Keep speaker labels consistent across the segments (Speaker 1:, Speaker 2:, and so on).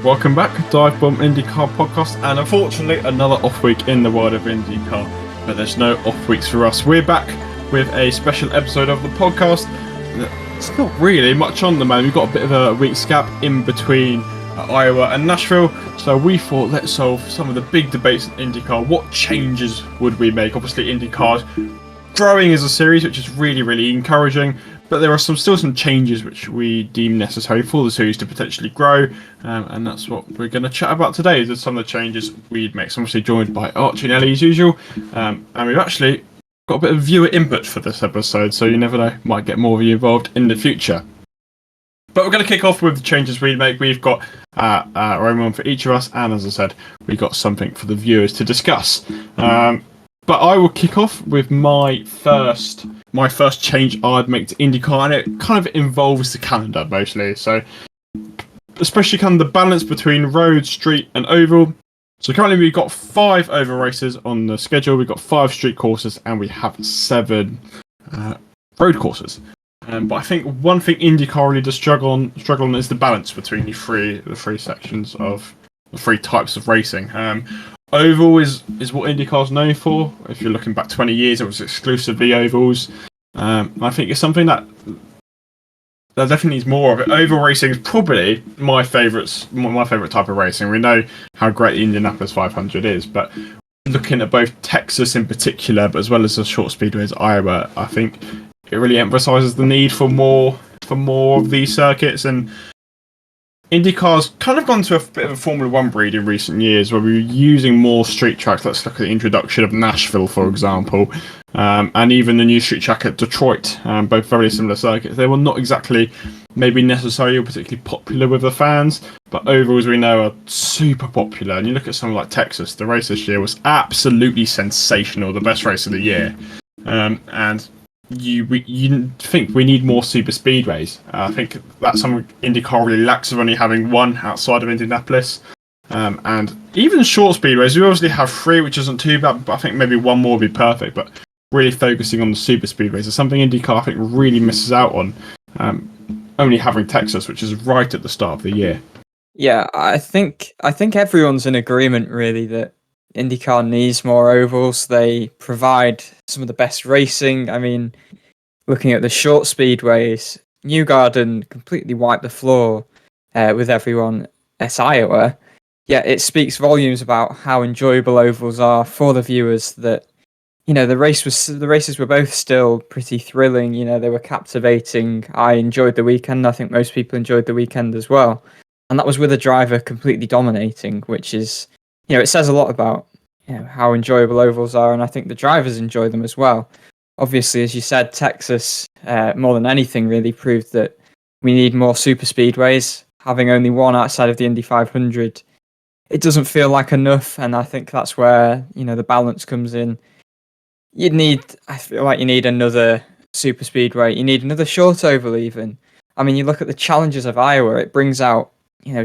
Speaker 1: Welcome back, DIVEBOMB IndyCar Podcast, and unfortunately another off week in the world of IndyCar, but there's no off weeks for us. We're back with a special episode of the podcast. It's not really much on the man. We've got a bit of a week's gap in between Iowa and Nashville, so we thought let's solve some of the big debates in IndyCar. What changes would we make? Obviously IndyCar's growing as a series, which is really encouraging, but there are still some changes which we deem necessary for the series to potentially grow, and that's what we're going to chat about today. Is some of the changes we'd make. So I'm obviously joined by Archie and Ellie as usual, and we've actually got a bit of viewer input for this episode, so you never know, might get more of you involved in the future. But we're going to kick off with the changes we make. We've got our own one for each of us, and as I said, we've got something for the viewers to discuss. But I will kick off with my first change I'd make to IndyCar, and it kind of involves the calendar mostly. So, especially kind of the balance between road, street, and oval. So currently we've got 5 oval races on the schedule. We've th 5 street courses, and we have 7 road courses. But I think one thing IndyCar really does struggle on is the balance between the three sections of the 3 types of racing. Oval is what IndyCar's known for. If you're looking back 20 years, it was exclusively ovals. I think it's something that definitely needs more of it. Oval racing is probably my favourite type of racing. We know how great the Indianapolis 500 is, but looking at both Texas in particular, but as well as the short speedways, Iowa, I think it really emphasises the need for more of these circuits. And IndyCar's kind of gone to a bit of a Formula 1 breed in recent years where we're using more street tracks. Let's look at the introduction of Nashville, for example, and even the new street track at Detroit, both very similar circuits. They were not exactly maybe necessarily or particularly popular with the fans, but ovals we know are super popular. And you look at something like Texas, the race this year was absolutely sensational, the best race of the year. And you think we need more super speedways. I think that's something IndyCar really lacks, of only having one outside of Indianapolis. And even short speedways, we obviously have 3, which isn't too bad, but I think maybe one more would be perfect. But really focusing on the super speedways is something IndyCar I think really misses out on, only having Texas, which is right at the start of the year.
Speaker 2: Yeah, I think everyone's in agreement really that IndyCar needs more ovals. They provide some of the best racing. I mean, looking at the short speedways, Newgarden completely wiped the floor with everyone at Iowa. Yeah, it speaks volumes about how enjoyable ovals are for the viewers. That the races were both still pretty thrilling. They were captivating. I enjoyed the weekend. I think most people enjoyed the weekend as well, and that was with a driver completely dominating, which is. It says a lot about how enjoyable ovals are, and I think the drivers enjoy them as well. Obviously, as you said, Texas, more than anything, really proved that we need more super speedways. Having only one outside of the Indy 500, it doesn't feel like enough, and I think that's where the balance comes in. I feel like you need another super speedway. You need another short oval even. I mean, you look at the challenges of Iowa, it brings out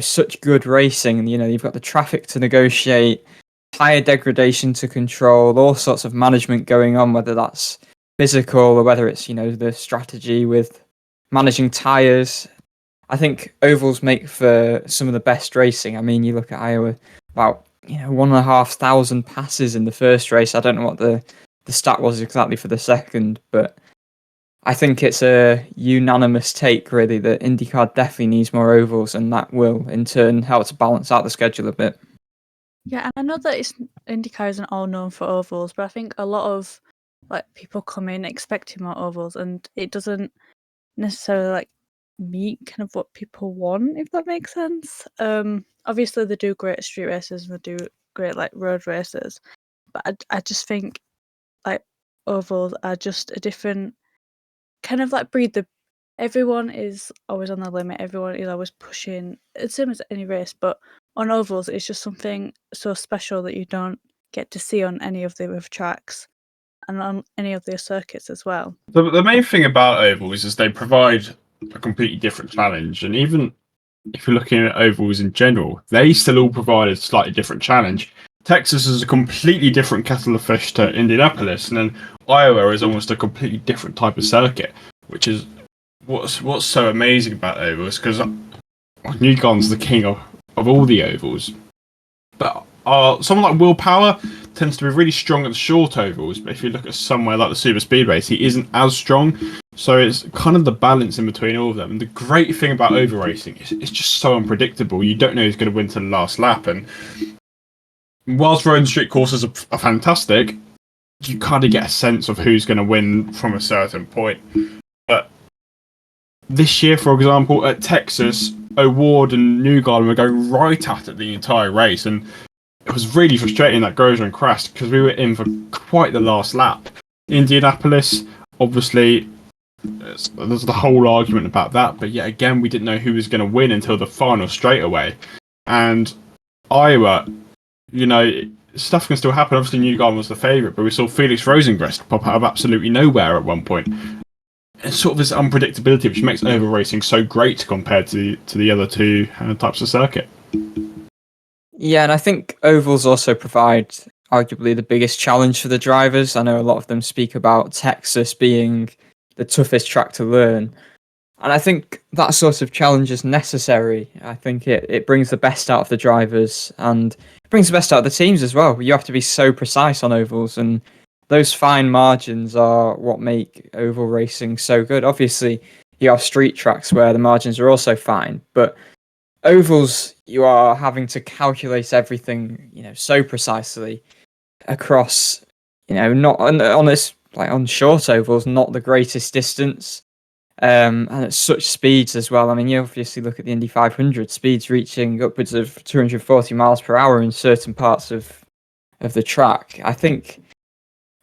Speaker 2: such good racing, and you've got the traffic to negotiate, tire degradation to control, all sorts of management going on, whether that's physical or whether it's the strategy with managing tires. I think ovals make for some of the best racing. I mean, you look at Iowa, about 1,500 passes in the first race. I don't know what the stat was exactly for the second, but I think it's a unanimous take, really, that IndyCar definitely needs more ovals, and that will, in turn, help to balance out the schedule a bit.
Speaker 3: Yeah, and I know that IndyCar isn't all known for ovals, but I think a lot of people come in expecting more ovals, and it doesn't necessarily meet kind of what people want, if that makes sense. Obviously, they do great street races and they do great road races, but I just think ovals are just a different kind of breed. Everyone is always on the limit. Everyone is always pushing. It's same as any race, but on ovals, it's just something so special that you don't get to see on any of the other tracks and on any of the circuits as well.
Speaker 1: The main thing about ovals is they provide a completely different challenge, and even if you're looking at ovals in general, they still all provide a slightly different challenge. Texas is a completely different kettle of fish to Indianapolis, and then Iowa is almost a completely different type of circuit, which is what's so amazing about ovals, because Newgarden's the king of of all the ovals. But someone like Will Power tends to be really strong at the short ovals, but if you look at somewhere like the super speedways, he isn't as strong. So it's kind of the balance in between all of them. And the great thing about oval racing is it's just so unpredictable. You don't know who's going to win to the last lap. And whilst road and street courses are fantastic, you kind of get a sense of who's going to win from a certain point. But this year, for example, at Texas, O'Ward and Newgarden were going right at it the entire race, and it was really frustrating that Grosjean crashed because we were in for quite the last lap. Indianapolis, obviously, there's the whole argument about that, but yet again, we didn't know who was going to win until the final straightaway. And Iowa, stuff can still happen. Obviously, Newgarden was the favourite, but we saw Felix Rosengrist pop out of absolutely nowhere at one point. It's sort of this unpredictability which makes oval racing so great compared to the other two types of circuit.
Speaker 2: Yeah, and I think ovals also provide arguably the biggest challenge for the drivers. I know a lot of them speak about Texas being the toughest track to learn. And I think that sort of challenge is necessary. I think it brings the best out of the drivers and it brings the best out of the teams as well. You have to be so precise on ovals, and those fine margins are what make oval racing so good. Obviously, you have street tracks where the margins are also fine, but ovals, you are having to calculate everything, so precisely across, not on this, like on short ovals, not the greatest distance, and at such speeds as well. I mean, you obviously look at the Indy 500 speeds reaching upwards of 240 miles per hour in certain parts of the track. I think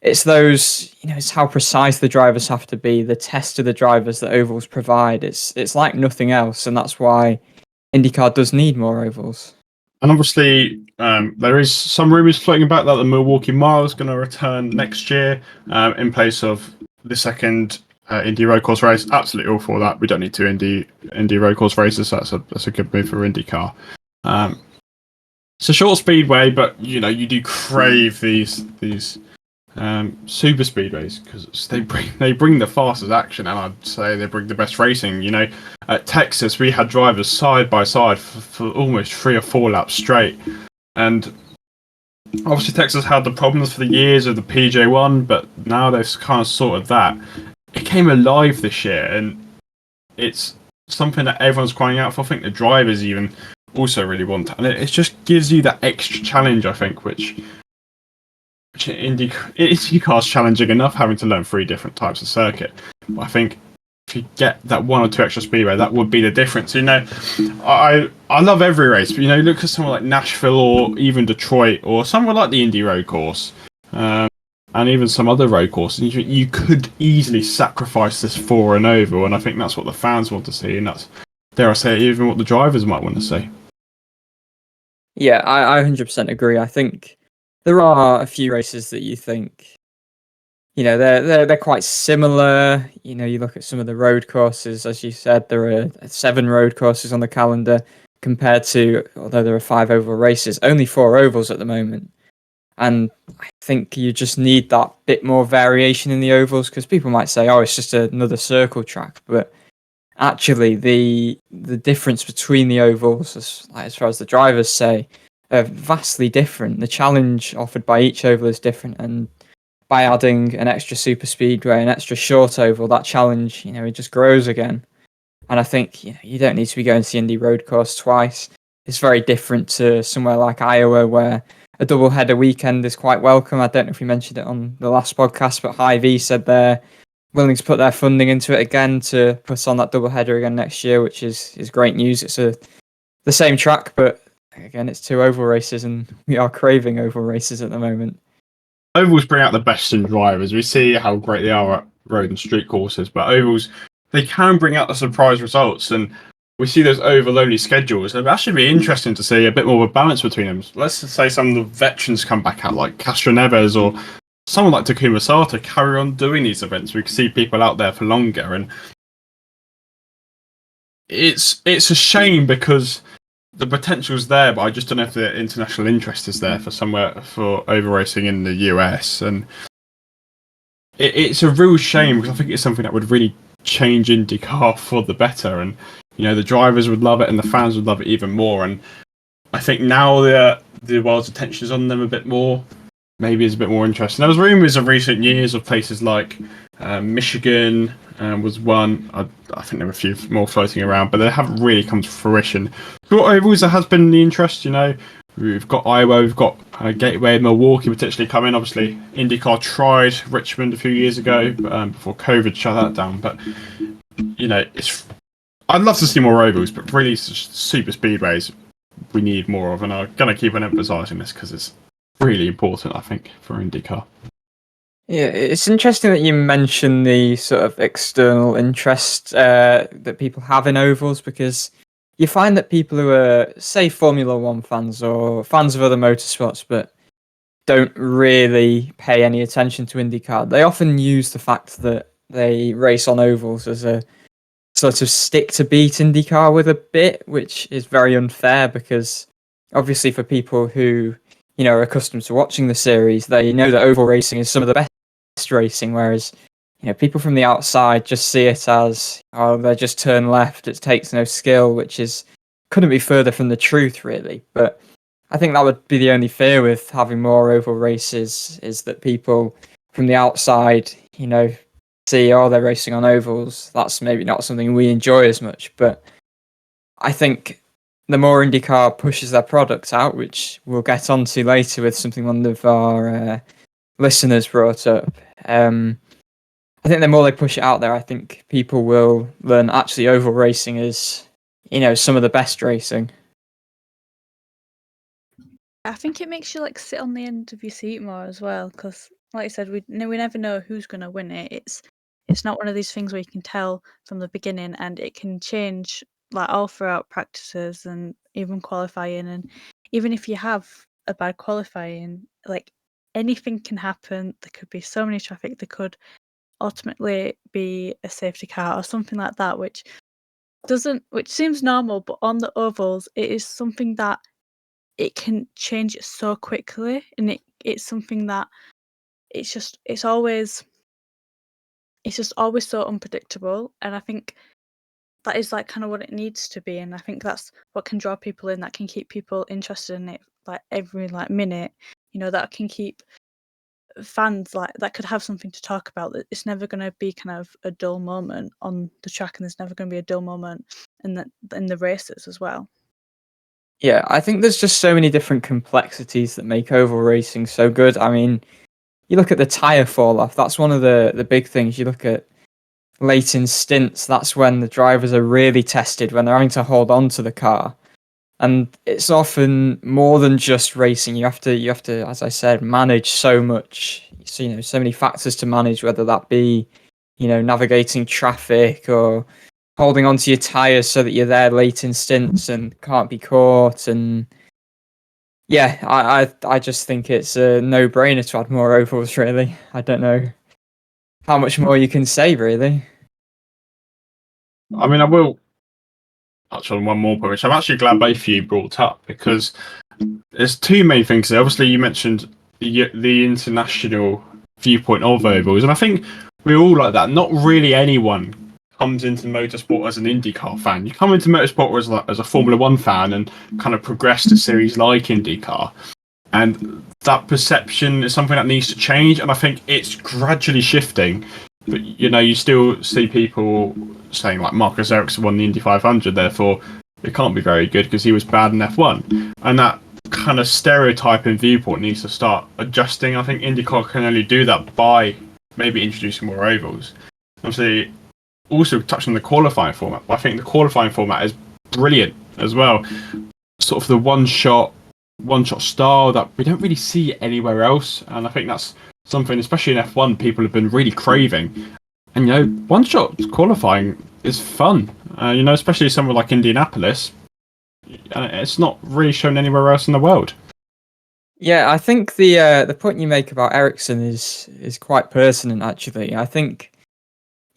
Speaker 2: it's those, it's how precise the drivers have to be, the test of the drivers that ovals provide. It's like nothing else, and that's why IndyCar does need more ovals.
Speaker 1: And obviously, there is some rumours floating about that the Milwaukee Mile is going to return next year in place of the second Indy road course race. Absolutely all for that. We don't need two Indy road course races. That's a good move for IndyCar. It's a short speedway, but you do crave these super speedways because they bring the fastest action, and I'd say they bring the best racing. At Texas we had drivers side by side for almost 3 or 4 laps straight, and obviously Texas had the problems for the years of the PJ1, but now they've kind of sorted that. It came alive this year, and it's something that everyone's crying out for. I think the drivers even also really want, and it just gives you that extra challenge, I think, which IndyCar's challenging enough, having to learn 3 different types of circuit. But I think if you get that 1 or 2 extra speedway, that would be the difference. I love every race, but look at someone like Nashville or even Detroit or somewhere like the Indy road course, and even some other road courses. You could easily sacrifice this for an oval, and I think that's what the fans want to see, and that's, dare I say, even what the drivers might want to see.
Speaker 2: Yeah, I 100% agree. I think there are a few races that you think, they're quite similar. You look at some of the road courses, as you said, there are 7 road courses on the calendar compared to, although there are 5 oval races, only 4 ovals at the moment. And I think you just need that bit more variation in the ovals, because people might say, oh, it's just another circle track. But actually, the difference between the ovals, as far as the drivers say, are vastly different. The challenge offered by each oval is different, and by adding an extra super speedway, an extra short oval, that challenge, it just grows again. And I think you don't need to be going to the Indy road course twice. It's very different to somewhere like Iowa, where a double-header weekend is quite welcome. I don't know if we mentioned it on the last podcast, but Hy-Vee said they're willing to put their funding into it again to put on that double-header again next year, which is great news. It's the same track, but again, it's 2 oval races, and we are craving oval races at the moment.
Speaker 1: Ovals bring out the best in drivers. We see how great they are at road and street courses, but ovals, they can bring out the surprise results, and we see those oval-only schedules. And that should be interesting to see a bit more of a balance between them. Let's say some of the veterans come back out, like Castro Neves or someone like Takuma Sato, carry on doing these events. We can see people out there for longer, and it's a shame because the potential's there, but I just don't know if the international interest is there for oval racing in the US, and it's a real shame because I think it's something that would really change IndyCar for the better, and the drivers would love it and the fans would love it even more. And I think now the world's attention is on them a bit more. Maybe it's a bit more interesting. There was rumours of recent years of places like Michigan was one. I think there were a few more floating around, but they haven't really come to fruition. Short ovals, there has been the interest. We've got Iowa, we've got Gateway, Milwaukee potentially coming. Obviously, IndyCar tried Richmond a few years ago before COVID shut that down. But I'd love to see more ovals, but really, super speedways we need more of, and I'm going to keep on emphasising this because it's really important, I think, for IndyCar.
Speaker 2: Yeah, it's interesting that you mention the sort of external interest that people have in ovals, because you find that people who are, say, Formula One fans or fans of other motorsports, but don't really pay any attention to IndyCar, they often use the fact that they race on ovals as a sort of stick to beat IndyCar with a bit, which is very unfair, because obviously for people who are accustomed to watching the series, they know that oval racing is some of the best racing, whereas people from the outside just see it as, oh, they just turn left, it takes no skill, which couldn't be further from the truth, really. But I think that would be the only fear with having more oval races, is that people from the outside see, oh, they're racing on ovals, that's maybe not something we enjoy as much. But I think the more IndyCar pushes their product out, which we'll get onto later with something one of our listeners brought up, I think the more they push it out there, I think people will learn actually oval racing is, some of the best racing.
Speaker 3: I think it makes you sit on the end of your seat more as well, because like I said, we never know who's going to win it. It's not one of these things where you can tell from the beginning, and it can change all throughout practices and even qualifying. And even if you have a bad qualifying, anything can happen. There could be so many traffic. There could ultimately be a safety car or something like that, which seems normal, but on the ovals, it is something that it can change it so quickly, and it's something that it's always so unpredictable. And I think that is kind of what it needs to be, and I think that's what can draw people in, that can keep people interested in it every minute, that can keep fans that could have something to talk about. That it's never going to be kind of a dull moment on the track, and there's never going to be a dull moment in the races as well.
Speaker 2: Yeah, I think there's just so many different complexities that make oval racing so good. I mean, you look at the tyre fall off, that's one of the big things. You look at late in stints, that's when the drivers are really tested, when they're having to hold on to the car. And it's often more than just racing. You have to, as I said, manage so much. So, so many factors to manage, whether that be, navigating traffic or holding onto your tyres so that you're there late in stints and can't be caught. And yeah, I just think it's a no-brainer to add more ovals, really. I don't know how much more you can say, really.
Speaker 1: I mean, I will touch on one more point, which I'm actually glad both of you brought up, because there's two main things there. Obviously, you mentioned the international viewpoint of ovals, and I think we're all like that. Not really anyone comes into motorsport as an IndyCar fan. You come into motorsport as a Formula One fan and kind of progress to series like IndyCar. And that perception is something that needs to change, and I think it's gradually shifting. But you still see people saying Marcus Ericsson won the Indy 500, therefore it can't be very good because he was bad in F1. And that kind of stereotype and viewpoint needs to start adjusting. I think IndyCar can only do that by maybe introducing more ovals. Obviously, also touched on the qualifying format. I think the qualifying format is brilliant as well. Sort of the one-shot style that we don't really see anywhere else, and I think that's something, especially in F1, people have been really craving. And one-shot qualifying is fun. Especially somewhere like Indianapolis, it's not really shown anywhere else in the world.
Speaker 2: Yeah, I think the point you make about Ericsson is quite pertinent, actually. I think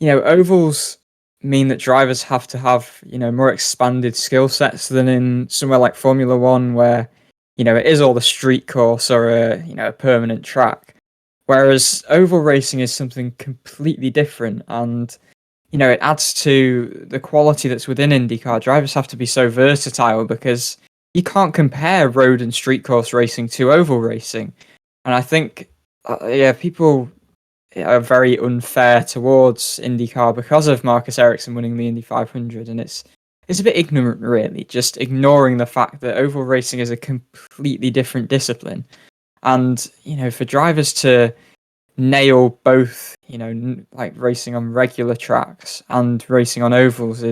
Speaker 2: ovals mean that drivers have to have more expanded skill sets than in somewhere like Formula One, where it is all the street course or a permanent track. Whereas oval racing is something completely different, and it adds to the quality that's within IndyCar. Drivers have to be so versatile because you can't compare road and street course racing to oval racing. And I think, people are very unfair towards IndyCar because of Marcus Ericsson winning the Indy 500, and it's a bit ignorant, really, just ignoring the fact that oval racing is a completely different discipline. And, for drivers to nail both, like racing on regular tracks and racing on ovals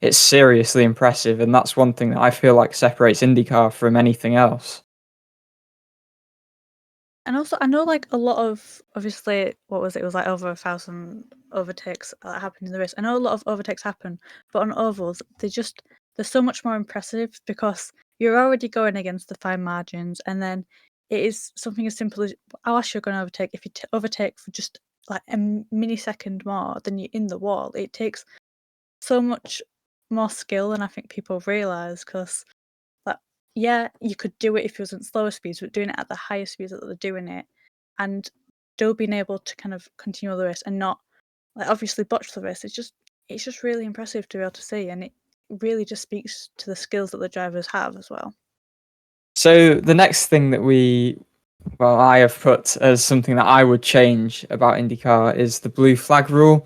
Speaker 2: it's seriously impressive, and that's one thing that I feel like separates IndyCar from anything else.
Speaker 3: And also, I know like a lot of, obviously, what was it? It was like over 1,000 overtakes that happened in the race. I know a lot of overtakes happen, but on ovals, they're so much more impressive because you're already going against the fine margins, and then it is something as simple as how else you're going to overtake. If you overtake for just like a millisecond more than you're in the wall, it takes so much more skill than I think people realise, because yeah, you could do it if it was at slower speeds, but doing it at the higher speeds that they're doing it, and still being able to kind of continue the race and not like obviously botch the race. It's just really impressive to be able to see, and it really just speaks to the skills that the drivers have as well.
Speaker 2: So the next thing that I have put as something that I would change about IndyCar is the blue flag rule.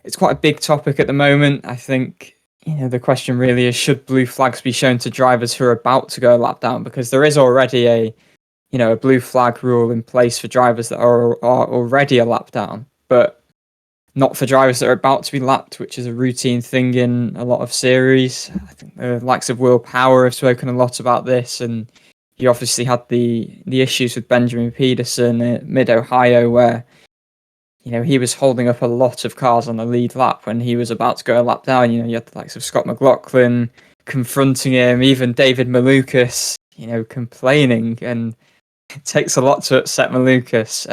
Speaker 2: It's quite a big topic at the moment. I think the question really is, should blue flags be shown to drivers who are about to go a lap down? Because there is already a blue flag rule in place for drivers that are already a lap down, but not for drivers that are about to be lapped, which is a routine thing in a lot of series. I think the likes of Will Power have spoken a lot about this, and you obviously had the issues with Benjamin Pedersen at Mid-Ohio, where he was holding up a lot of cars on the lead lap when he was about to go a lap down. You had the likes of Scott McLaughlin confronting him, even David Malukas, complaining, and it takes a lot to upset Malukas.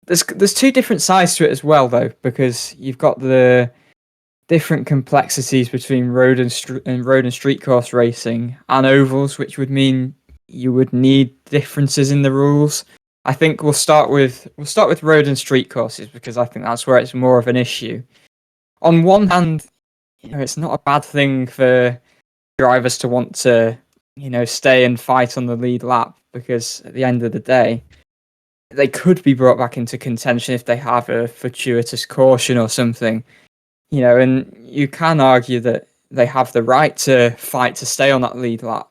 Speaker 2: There's two different sides to it as well, though, because you've got the different complexities between road and street course racing and ovals, which would mean you would need differences in the rules. I think we'll start with road and street courses, because I think that's where it's more of an issue. On one hand, it's not a bad thing for drivers to want to, stay and fight on the lead lap, because at the end of the day, they could be brought back into contention if they have a fortuitous caution or something. And you can argue that they have the right to fight to stay on that lead lap.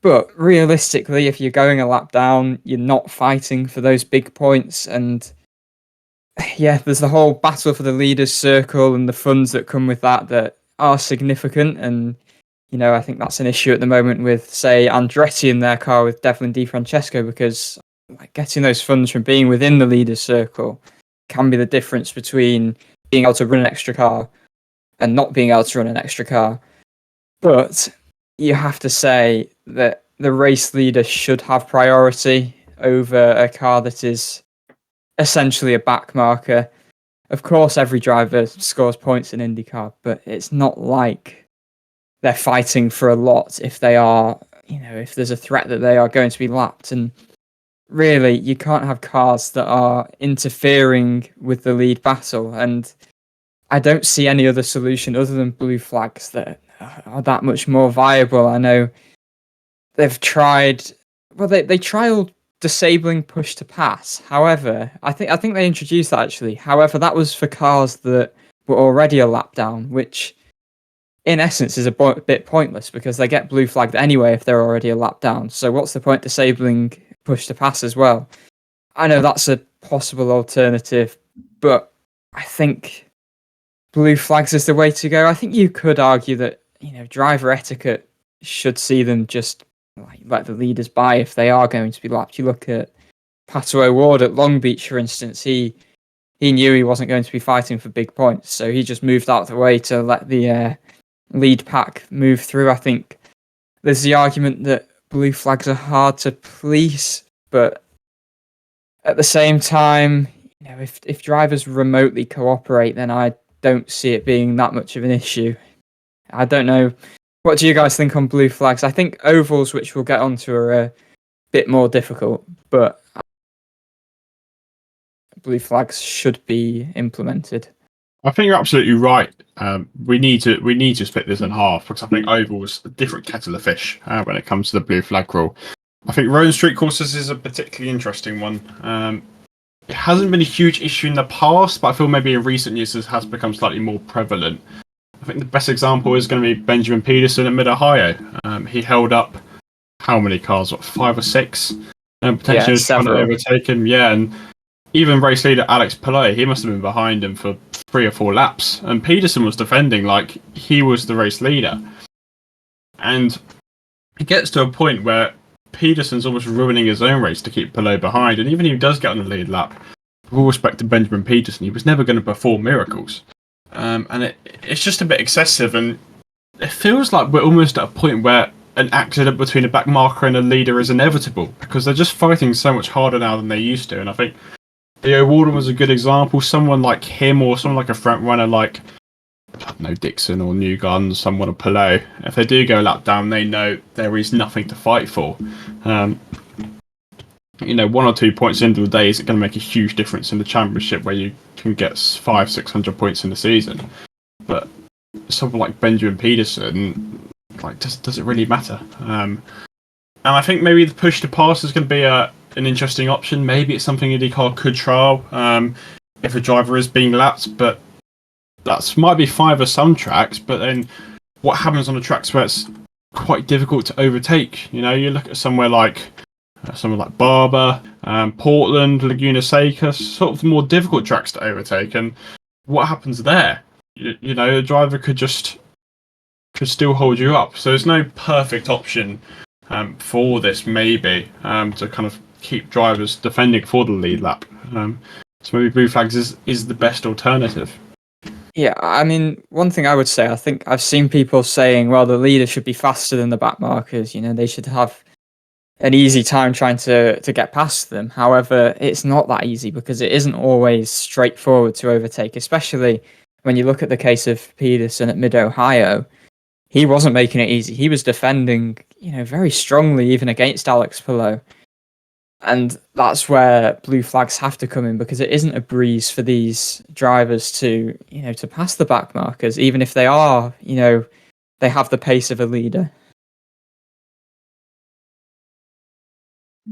Speaker 2: But realistically, if you're going a lap down, you're not fighting for those big points. And there's the whole battle for the leaders circle and the funds that come with that are significant. And, I think that's an issue at the moment with, say, Andretti in their car with Devlin DiFrancesco, because getting those funds from being within the leaders circle can be the difference between being able to run an extra car and not being able to run an extra car. But you have to say that the race leader should have priority over a car that is essentially a backmarker. Of course, every driver scores points in IndyCar, but it's not like they're fighting for a lot if they are, if there's a threat that they are going to be lapped. And really, you can't have cars that are interfering with the lead battle. And I don't see any other solution other than blue flags that are that much more viable. I know they've tried. Well, they trialed disabling push to pass. However, I think they introduced that actually. However, that was for cars that were already a lap down, which in essence is a bit pointless, because they get blue flagged anyway if they're already a lap down. So what's the point disabling push to pass as well? I know that's a possible alternative, but I think blue flags is the way to go. I think you could argue that driver etiquette should see them just let the leaders by if they are going to be lapped. You look at Pato O'Ward at Long Beach, for instance. He knew he wasn't going to be fighting for big points, so he just moved out of the way to let the lead pack move through. I think there's the argument that blue flags are hard to police, but at the same time, if drivers remotely cooperate, then I don't see it being that much of an issue. I don't know. What do you guys think on blue flags? I think ovals, which we'll get onto, are a bit more difficult, but blue flags should be implemented.
Speaker 1: I think you're absolutely right. we need to split this in half, because I think oval's a different kettle of fish when it comes to the blue flag rule. I think road and street courses is a particularly interesting one. It hasn't been a huge issue in the past, but I feel maybe in recent years it has become slightly more prevalent. I think the best example is going to be Benjamin Peterson at Mid-Ohio. He held up how many cars? 5 or 6? And potentially was trying to overtake him. Yeah, and even race leader Alex Palou, he must have been behind him for 3 or 4 laps. And Peterson was defending like he was the race leader. And it gets to a point where Peterson's almost ruining his own race to keep Palou behind. And even if he does get on the lead lap, with all respect to Benjamin Peterson, he was never going to perform miracles. And it's just a bit excessive, and it feels like we're almost at a point where an accident between a back marker and a leader is inevitable, because they're just fighting so much harder now than they used to. And I think Theo Walden was a good example. Someone like him, or someone like a front runner like, I don't know, Dixon or Newgarden, someone of Palou, if they do go a lap down, they know there is nothing to fight for. 1 or 2 points into the day isn't going to make a huge difference in the championship, where you can get 500-600 points in the season. But someone like Benjamin Peterson, like, does it really matter? And I think maybe the push to pass is going to be an interesting option. Maybe it's something IndyCar could trial if a driver is being lapped, but that might be fine for some tracks. But then what happens on the tracks where it's quite difficult to overtake? You look at somewhere like Barber, Portland, Laguna Seca, sort of the more difficult tracks to overtake. And what happens there? A driver could still hold you up. So there's no perfect option for this, maybe, to kind of keep drivers defending for the lead lap. So maybe blue flags is the best alternative.
Speaker 2: Yeah, I mean, one thing I would say, I think I've seen people saying, well, the leader should be faster than the back markers. They should have an easy time trying to get past them. However, it's not that easy, because it isn't always straightforward to overtake, especially when you look at the case of Peterson at Mid-Ohio. He wasn't making it easy. He was defending, very strongly, even against Alex Palou. And that's where blue flags have to come in, because it isn't a breeze for these drivers to pass the back markers, even if they are, they have the pace of a leader.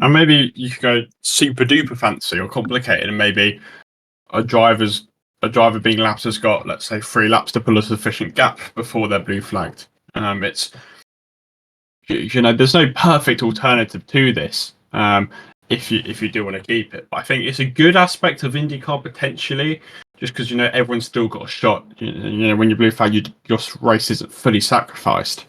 Speaker 1: And maybe you could go super duper fancy or complicated, and maybe a driver being lapped has got, let's say, 3 laps to pull a sufficient gap before they're blue flagged. It's there's no perfect alternative to this. If you do want to keep it, but I think it's a good aspect of IndyCar potentially, just because everyone's still got a shot. When you're blue flagged, your race isn't fully sacrificed.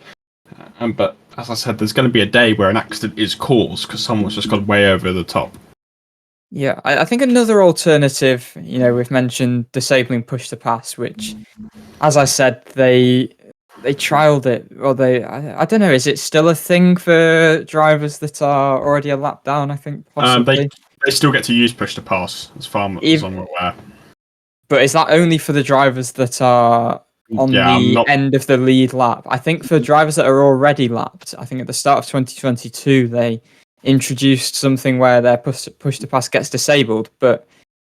Speaker 1: But as I said, there's going to be a day where an accident is caused because someone's just gone way over the top.
Speaker 2: Yeah, I think another alternative, we've mentioned disabling push to pass, which, as I said, they trialed it. Or I don't know, is it still a thing for drivers that are already a lap down? I think possibly.
Speaker 1: They still get to use push to pass, as far as I'm aware.
Speaker 2: But is that only for the drivers that are on the end of the lead lap? I think for drivers that are already lapped, I think at the start of 2022 they introduced something where their push to pass gets disabled, but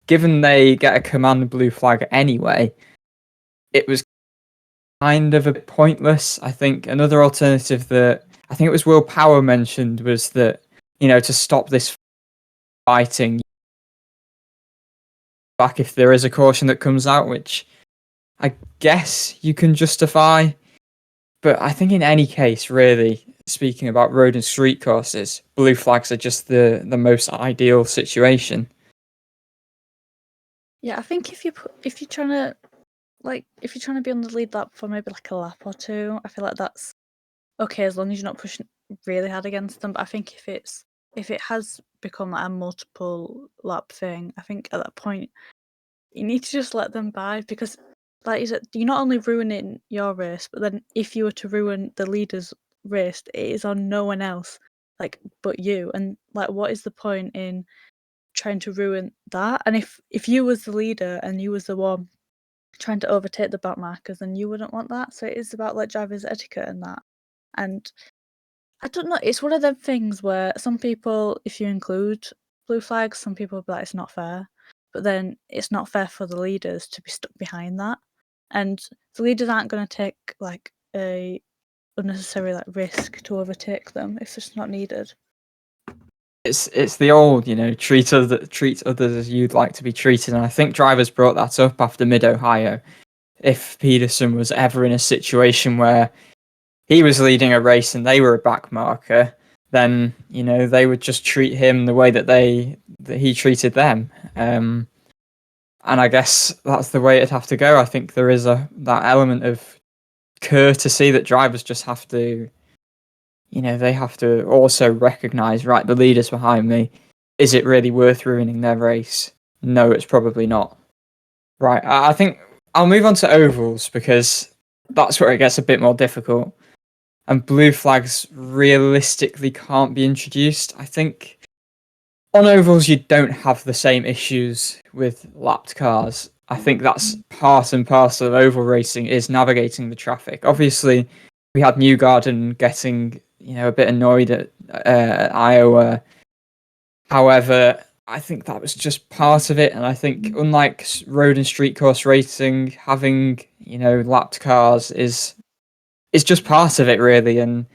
Speaker 2: given they get a command blue flag anyway, it was kind of a bit pointless. I think another alternative that I think it was Will Power mentioned was that, to stop this fighting back if there is a caution that comes out, which I guess you can justify. But I think in any case, really, speaking about road and street courses, blue flags are just the most ideal situation.
Speaker 3: Yeah, I think if you're trying to be on the lead lap for maybe like a lap or 2, I feel like that's okay as long as you're not pushing really hard against them. But I think if it has become like a multiple lap thing, I think at that point you need to just let them by, because like you said, you're not only ruining your race, but then if you were to ruin the leader's race, it is on no one else but you. And like, what is the point in trying to ruin that? And if you was the leader and you was the one trying to overtake the back markers, then you wouldn't want that. So it is about like drivers' etiquette and that. And I don't know, it's one of them things where some people, if you include blue flags, some people will be like, it's not fair. But then it's not fair for the leaders to be stuck behind that. and the leaders aren't going to take like a unnecessary like risk to overtake them if it's not needed.
Speaker 2: It's the old, treat others as you'd like to be treated, and I think drivers brought that up after Mid-Ohio. If Peterson was ever in a situation where he was leading a race and they were a back marker, then they would just treat him the way that he treated them. And I guess that's the way it'd have to go. I think there is that element of courtesy that drivers just have to, they have to also recognise, right, the leader's behind me. Is it really worth ruining their race? No, it's probably not. Right, I think I'll move on to ovals because that's where it gets a bit more difficult. And blue flags realistically can't be introduced. I think on ovals you don't have the same issues with lapped cars. I think that's part and parcel of oval racing is navigating the traffic. Obviously, we had Newgarden getting a bit annoyed at Iowa. However, I think that was just part of it, and I think unlike road and street course racing, having lapped cars is just part of it, really. And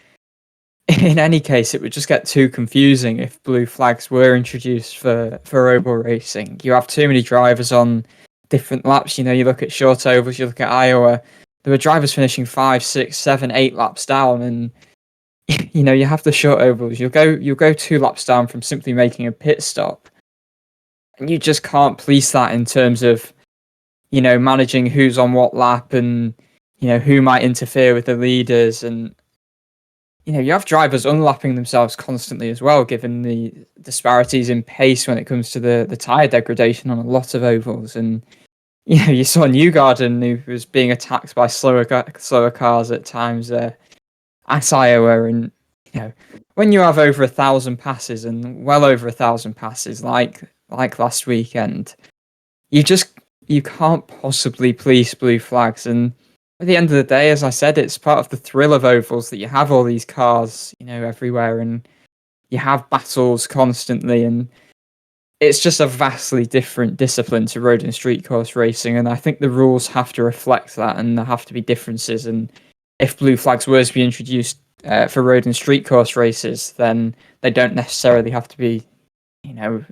Speaker 2: in any case, it would just get too confusing if blue flags were introduced for oval racing. You have too many drivers on different laps. You look at short ovals, you look at Iowa, there were drivers finishing 5, 6, 7, 8 laps down, and you have the short ovals. You'll go 2 laps down from simply making a pit stop, and you just can't police that in terms of managing who's on what lap and who might interfere with the leaders. And you have drivers unlapping themselves constantly as well, given the disparities in pace when it comes to the tyre degradation on a lot of ovals. And you saw Newgarden, who was being attacked by slower cars at times at Iowa. And when you have over 1,000 passes and well over 1,000 passes, like last weekend, you can't possibly police blue flags. And at the end of the day, as I said, it's part of the thrill of ovals that you have all these cars, everywhere, and you have battles constantly, and it's just a vastly different discipline to road and street course racing. And I think the rules have to reflect that, and there have to be differences. And if blue flags were to be introduced for road and street course races, then they don't necessarily have to be,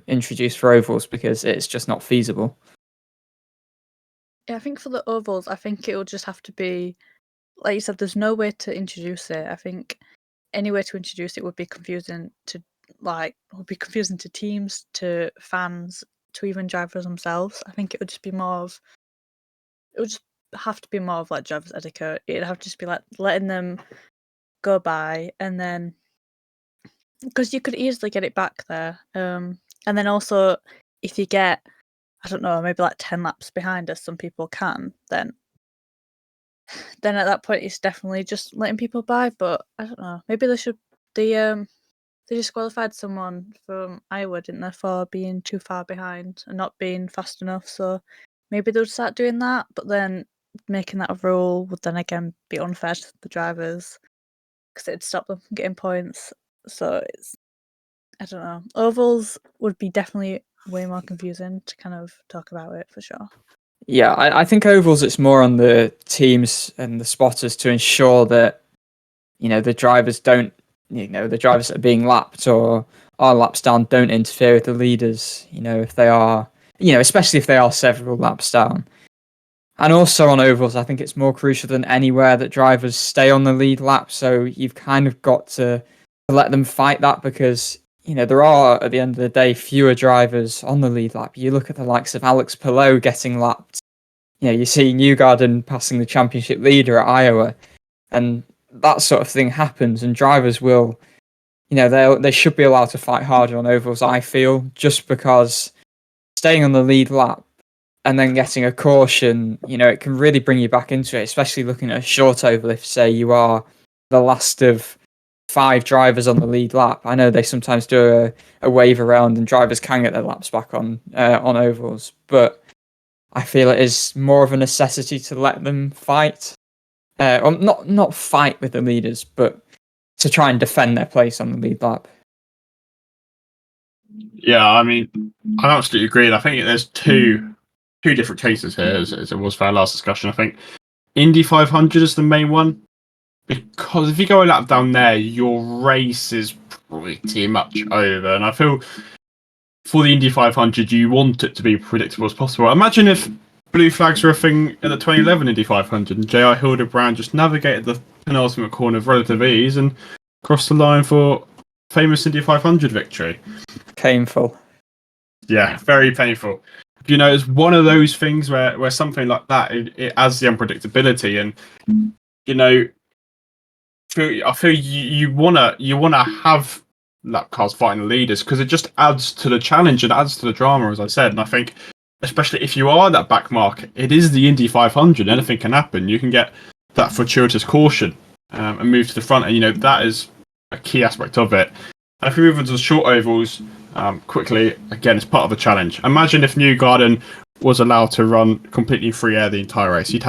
Speaker 2: introduced for ovals because it's just not feasible.
Speaker 3: Yeah, I think for the ovals, I think it will just have to be, like you said, there's no way to introduce it. I think any way to introduce it would be confusing to teams, to fans, to even drivers themselves. I think it would just have to be more of like drivers etiquette. It'd have to just be like letting them go by, and then because you could easily get it back there. And then also if you get, I don't know, maybe like 10 laps behind us, some people can, then at that point it's definitely just letting people by. But I don't know, maybe they disqualified someone from Iowa, didn't they, for being too far behind and not being fast enough. So maybe they'll start doing that, but then making that a rule would then again be unfair to the drivers because it'd stop them from getting points. So I don't know. Ovals would be definitely way more confusing to kind of talk about it for sure.
Speaker 2: Yeah, I think ovals, it's more on the teams and the spotters to ensure that the drivers don't, the drivers that are being lapped or are laps down don't interfere with the leaders. If they are, especially if they are several laps down. And also on ovals, I think it's more crucial than anywhere that drivers stay on the lead lap. So you've kind of got to let them fight that because there are, at the end of the day, fewer drivers on the lead lap. You look at the likes of Alex Palou getting lapped. You see Newgarden passing the championship leader at Iowa, and that sort of thing happens. And drivers will, they should be allowed to fight harder on ovals, I feel, just because staying on the lead lap and then getting a caution, it can really bring you back into it, especially looking at a short oval if, say, you are the last of 5 drivers on the lead lap. I know they sometimes do a wave around and drivers can get their laps back on ovals, but I feel it is more of a necessity to let them fight, or not fight with the leaders, but to try and defend their place on the lead lap.
Speaker 1: Yeah, I mean, I absolutely agree. I think there's two two different cases here, as it was for our last discussion. I think Indy 500 is the main one, because if you go a lap down there, your race is pretty much over. And I feel for the Indy 500, you want it to be predictable as possible. Imagine if blue flags were a thing at the 2011 Indy 500 and J.R. Hildebrand just navigated the penultimate corner of relative ease and crossed the line for famous Indy 500 victory.
Speaker 2: Painful.
Speaker 1: Yeah, very painful. You know, it's one of those things where something like that, it adds the unpredictability. And, you know, I feel you wanna have lap cars fighting the leaders, because it just adds to the challenge and adds to the drama, as I said. And I think, especially if you are that back mark, it is the Indy 500. Anything can happen. You can get that fortuitous caution and move to the front, and you know that is a key aspect of it. And if we move into the short ovals quickly, again, it's part of the challenge. Imagine if Newgarden was allowed to run completely free air the entire race. He'd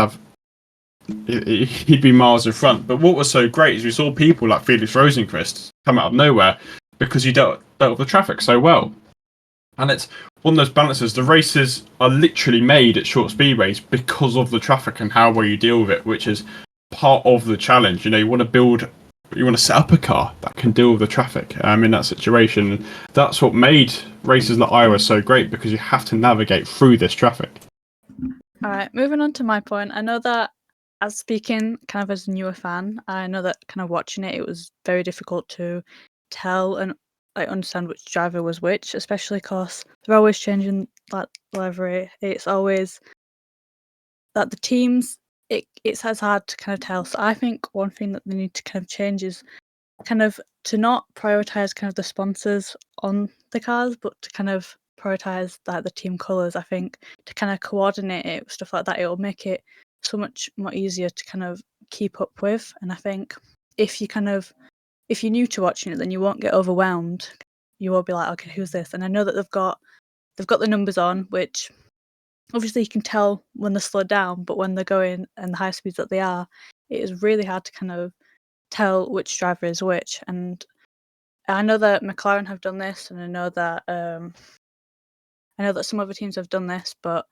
Speaker 1: be miles in front. But what was so great is we saw people like Felix Rosenqvist come out of nowhere because he dealt with the traffic so well. And it's one of those balances. The races are literally made at short speedways because of the traffic and how well you deal with it, which is part of the challenge. You know, you want to set up a car that can deal with the traffic in that situation. And that's what made races like Iowa so great, because you have to navigate through this traffic.
Speaker 3: All right, moving on to my point. I know that, as speaking kind of as a newer fan, I know that kind of watching it was very difficult to tell and understand which driver was which, especially because they're always changing that livery. It's always that the teams, it's as hard to kind of tell. So I think one thing that they need to kind of change is kind of to not prioritize kind of the sponsors on the cars, but to kind of prioritize like the team colors. I think to kind of coordinate it, stuff like that, it will make it so much more easier to kind of keep up with. And I think if you're new to watching it, then you won't get overwhelmed. You will be like, okay, who's this? And I know that they've got the numbers on, which obviously you can tell when they're slowed down, but when they're going and the high speeds that they are, it is really hard to kind of tell which driver is which. And I know that McLaren have done this, and I know that some other teams have done this, but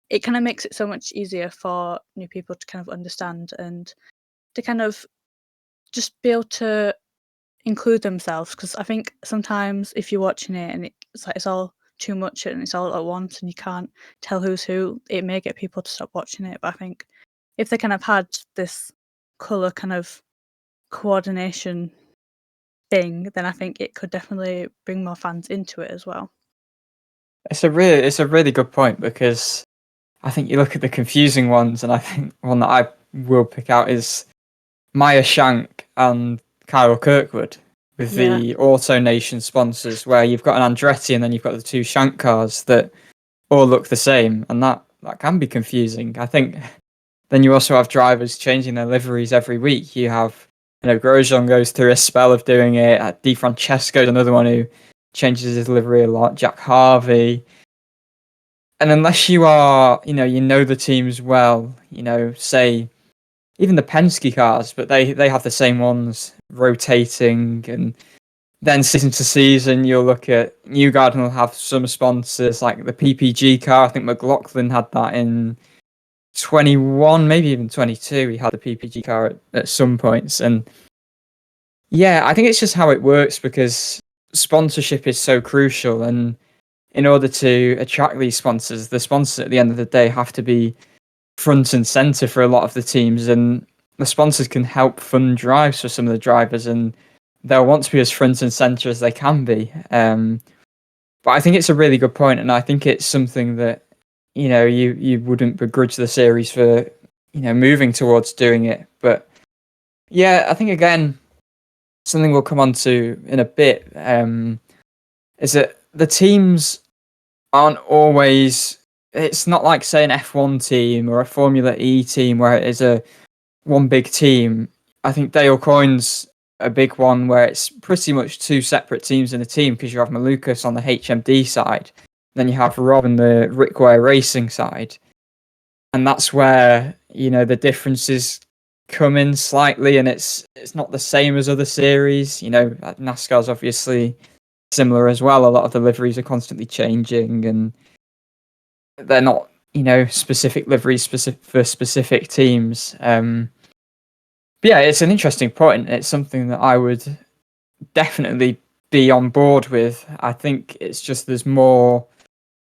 Speaker 3: it kind of makes it so much easier for new people to kind of understand and to kind of just be able to include themselves. Because I think sometimes if you're watching it and it's like it's all too much and it's all at once and you can't tell who's who, it may get people to stop watching it. But I think if they kind of had this colour kind of coordination thing, then I think it could definitely bring more fans into it as well.
Speaker 2: It's a really good point, because I think you look at the confusing ones, and I think one that I will pick out is Maya Shank and Kyle Kirkwood with the Auto Nation sponsors, where you've got an Andretti and then you've got the two Shank cars that all look the same, and that can be confusing. I think then you also have drivers changing their liveries every week. You have, Grosjean goes through a spell of doing it. Di Francesco is another one who changes his livery a lot. Jack Harvey. And unless you are, you know the teams well, say even the Penske cars, but they have the same ones rotating, and then season to season you'll look at Newgarden will have some sponsors like the PPG car. I think McLaughlin had that in 21, maybe even 22. He had the PPG car at some points, and yeah, I think it's just how it works, because sponsorship is so crucial, and in order to attract these sponsors, the sponsors at the end of the day have to be front and center for a lot of the teams, and the sponsors can help fund drives for some of the drivers, and they'll want to be as front and center as they can be. But I think it's a really good point, and I think it's something that you wouldn't begrudge the series for moving towards doing it. But yeah, I think again something we'll come on to in a bit is that the teams aren't always. It's not like, say, an F1 team or a Formula E team where it is a one big team. I think Dale Coyne's a big one where it's pretty much two separate teams in a team, because you have Malukas on the HMD side, then you have Rob on the Rick Ware Racing side. And that's where, the differences come in slightly, and it's not the same as other series. NASCAR's obviously similar as well. A lot of the liveries are constantly changing, and they're not specific liveries for specific teams. But yeah, it's an interesting point. It's something that I would definitely be on board with. I think it's just there's more,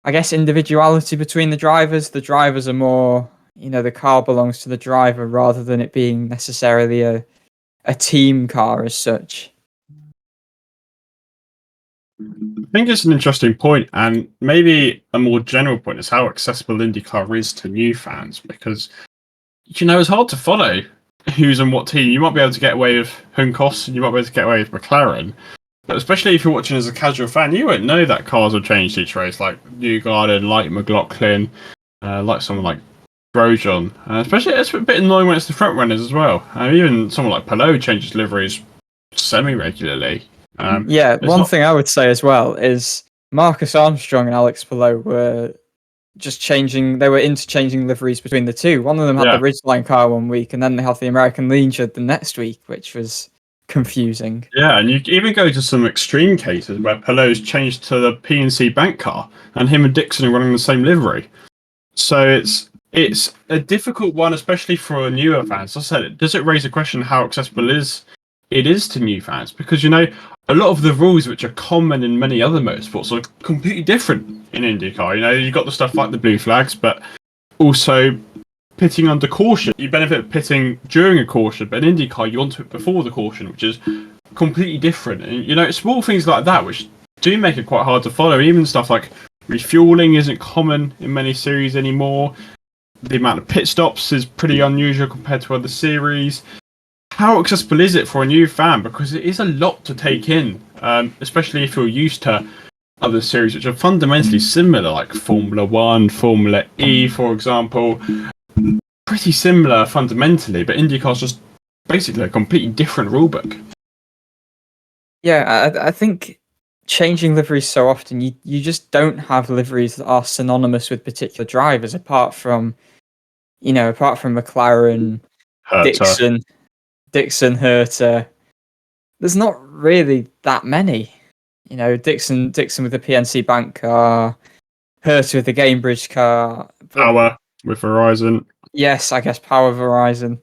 Speaker 2: I guess, individuality between the drivers. The drivers are more, the car belongs to the driver rather than it being necessarily a team car as such.
Speaker 1: I think it's an interesting point, and maybe a more general point is how accessible IndyCar is to new fans, because it's hard to follow who's on what team. You might be able to get away with Hunkos, and you might be able to get away with McLaren, but especially if you're watching as a casual fan, you won't know that cars will change each race, like Newgarden, like McLaughlin, like someone like Grosjean. Especially, it's a bit annoying when it's the front runners as well. Even someone like Palou changes liveries semi-regularly.
Speaker 2: One thing I would say as well is Marcus Armstrong and Alex Palou were just changing. They were interchanging liveries between the two. One of them had the Ridgeline car one week, and then they have the American Legion the next week, which was confusing.
Speaker 1: Yeah, and you even go to some extreme cases where Palou's changed to the PNC Bank car, and him and Dixon are running the same livery. So it's a difficult one, especially for newer fans. As I said, does it raise a question how accessible it is to new fans? Because a lot of the rules which are common in many other motorsports are completely different in IndyCar. You've got the stuff like the blue flags, but also pitting under caution. You benefit pitting during a caution, but in IndyCar you want to pit before the caution, which is completely different. And small things like that which do make it quite hard to follow. Even stuff like refueling isn't common in many series anymore. The amount of pit stops is pretty unusual compared to other series. How accessible is it for a new fan? Because it is a lot to take in, especially if you're used to other series which are fundamentally similar, like Formula One, Formula E, for example. Pretty similar fundamentally, but IndyCar's just basically a completely different rulebook.
Speaker 2: Yeah, I think changing liveries so often, you just don't have liveries that are synonymous with particular drivers, apart from McLaren,
Speaker 1: Herta.
Speaker 2: Dixon, Herta. There's not really that many. Dixon with the PNC Bank car, Herta with the Gamebridge car.
Speaker 1: Power with Verizon.
Speaker 2: Yes, I guess Power Verizon.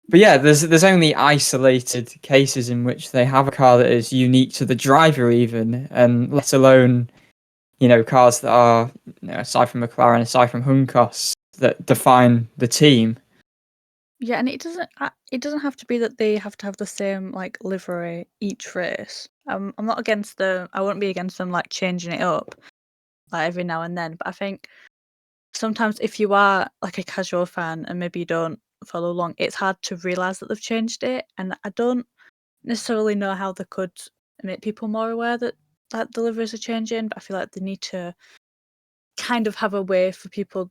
Speaker 2: But yeah, there's only isolated cases in which they have a car that is unique to the driver even, and let alone, cars that are, aside from McLaren, aside from Hunkos, that define the team.
Speaker 3: Yeah, and it doesn't have to be that they have to have the same livery each race. I'm not against I wouldn't be against them changing it up every now and then, but I think sometimes if you are a casual fan and maybe you don't follow along, it's hard to realise that they've changed it, and I don't necessarily know how they could make people more aware that the liveries are changing, but I feel like they need to kind of have a way for people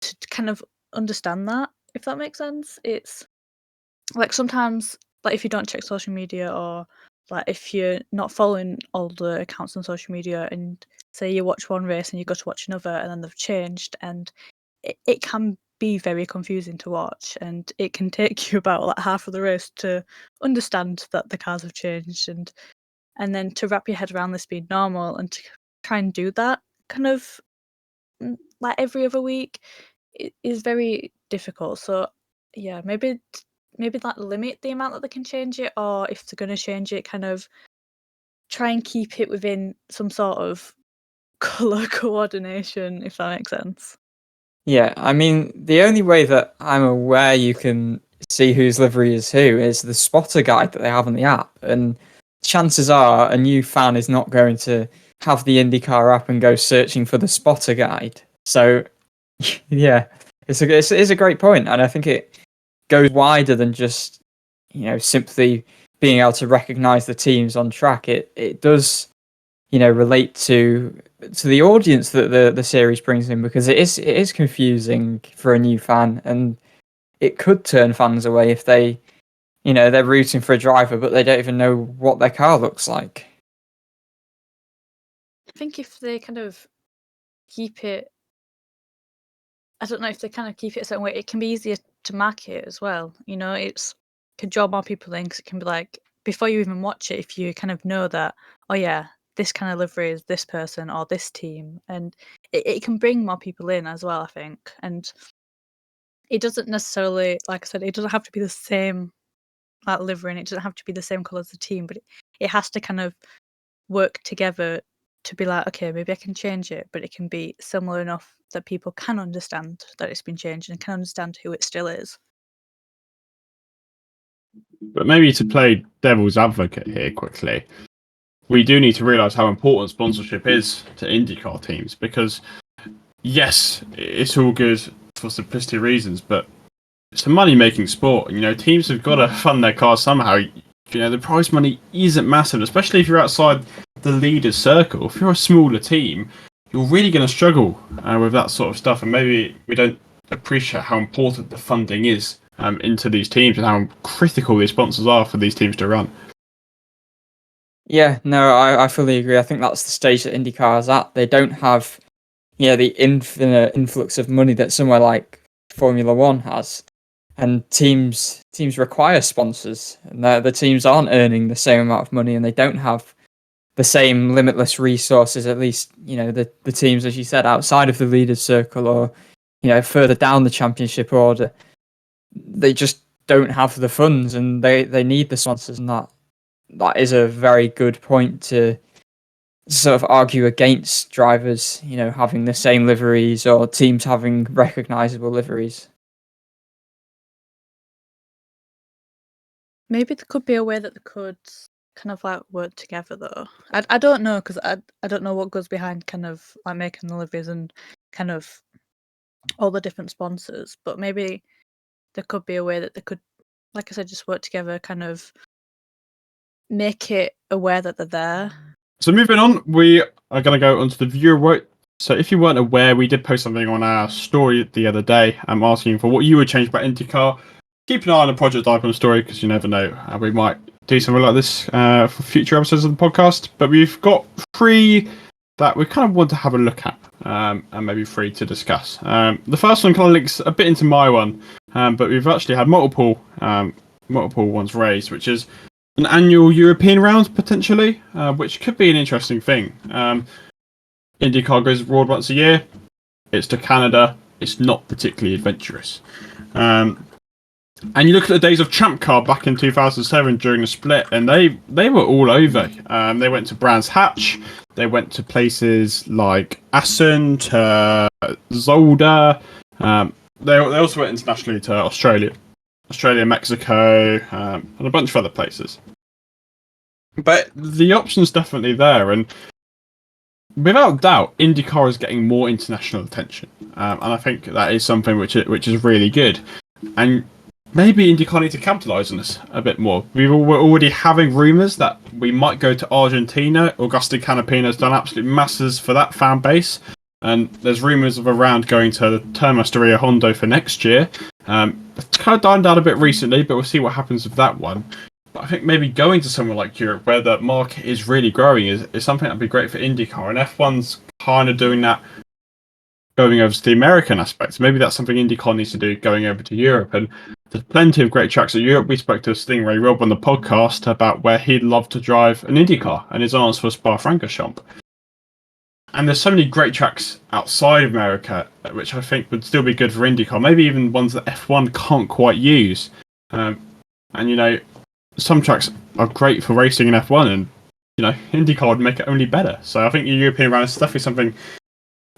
Speaker 3: to kind of understand that, if that makes sense. It's sometimes if you don't check social media, or if you're not following all the accounts on social media, and say you watch one race and you go to watch another and then they've changed, and it can be very confusing to watch, and it can take you about half of the race to understand that the cars have changed, and then to wrap your head around this being normal, and to try and do that kind of every other week is very difficult. So yeah, maybe limit the amount that they can change it, or if they're going to change it, kind of try and keep it within some sort of colour coordination, if that makes sense.
Speaker 2: Yeah, I mean, the only way that I'm aware you can see whose livery is who is the spotter guide that they have on the app, and chances are a new fan is not going to have the IndyCar app and go searching for the spotter guide. So yeah, it's a great point, and I think it goes wider than just simply being able to recognize the teams on track. It does relate to the audience that the series brings in, because it is confusing for a new fan, and it could turn fans away if they they're rooting for a driver but they don't even know what their car looks like.
Speaker 3: I think if they kind of keep it, I don't know, if they kind of keep it a certain way, it can be easier to market as well. It's can draw more people in, because it can be before you even watch it, if you kind of know that, oh yeah, this kind of livery is this person or this team, and it can bring more people in as well, I think. And it doesn't necessarily, like I said, it doesn't have to be the same like livery, and it doesn't have to be the same colour as the team, but it has to kind of work together to be like, okay, maybe I can change it, but it can be similar enough that people can understand that it's been changed and can understand who it still is.
Speaker 1: But maybe to play devil's advocate here quickly, we do need to realise how important sponsorship is to IndyCar teams, because yes, it's all good for simplicity reasons, but it's a money-making sport. You know, teams have got to fund their cars somehow. You know, the prize money isn't massive, especially if you're outside the leader's circle. If you're a smaller team, you're really going to struggle with that sort of stuff, and maybe we don't appreciate how important the funding is into these teams and how critical these sponsors are for these teams to run.
Speaker 2: Yeah, no, I fully agree. I think that's the stage that IndyCar is at. They don't have, the infinite influx of money that somewhere like Formula One has, and teams require sponsors, and the teams aren't earning the same amount of money, and they don't have the same limitless resources. At least, the teams, as you said, outside of the leaders' circle or further down the championship order, they just don't have the funds, and they need the sponsors, and that is a very good point to sort of argue against drivers, having the same liveries or teams having recognizable liveries.
Speaker 3: Maybe there could be a way that they could kind of like work together, though. I don't know, because I don't know what goes behind kind of like making the liveries and kind of all the different sponsors, but maybe there could be a way that they could, like I said, just work together, kind of make it aware that they're there.
Speaker 1: So moving on, we are going to go onto the viewer vote. So if you weren't aware, we did post something on our story the other day. I'm asking for what you would change about IndyCar. Keep an eye on the Project Icon story, because you never know. We might do something like this for future episodes of the podcast. But we've got 3 that we kind of want to have a look at, and maybe 3 to discuss. The first one kind of links a bit into my one, but we've actually had multiple ones raised, which is an annual European round, potentially, which could be an interesting thing. IndyCar goes abroad once a year. It's to Canada. It's not particularly adventurous. And you look at the days of Champ Car back in 2007 during the split, and they were all over. They went to Brands Hatch. They went to places like Assen, to Zolder. They also went internationally to Australia, Mexico, and a bunch of other places. But the option's definitely there, and without doubt, IndyCar is getting more international attention, and I think that is something which is really good. And maybe IndyCar need to capitalise on this a bit more. We're already having rumours that we might go to Argentina. Augusto Canapino's done absolute masses for that fan base. And there's rumours of a round going to Termas de Rio Hondo for next year. It's kind of died down a bit recently, but we'll see what happens with that one. But I think maybe going to somewhere like Europe, where the market is really growing, is something that'd be great for IndyCar. And F1's kind of doing that, going over to the American aspects. Maybe that's something IndyCar needs to do, going over to Europe. And there's plenty of great tracks at Europe. We spoke to Stingray Rob on the podcast about where he'd love to drive an IndyCar, and his answer was Spa-Francorchamps. And there's so many great tracks outside of America, which I think would still be good for IndyCar. Maybe even ones that F1 can't quite use. And some tracks are great for racing in F1, and IndyCar would make it only better. So I think the European round is definitely something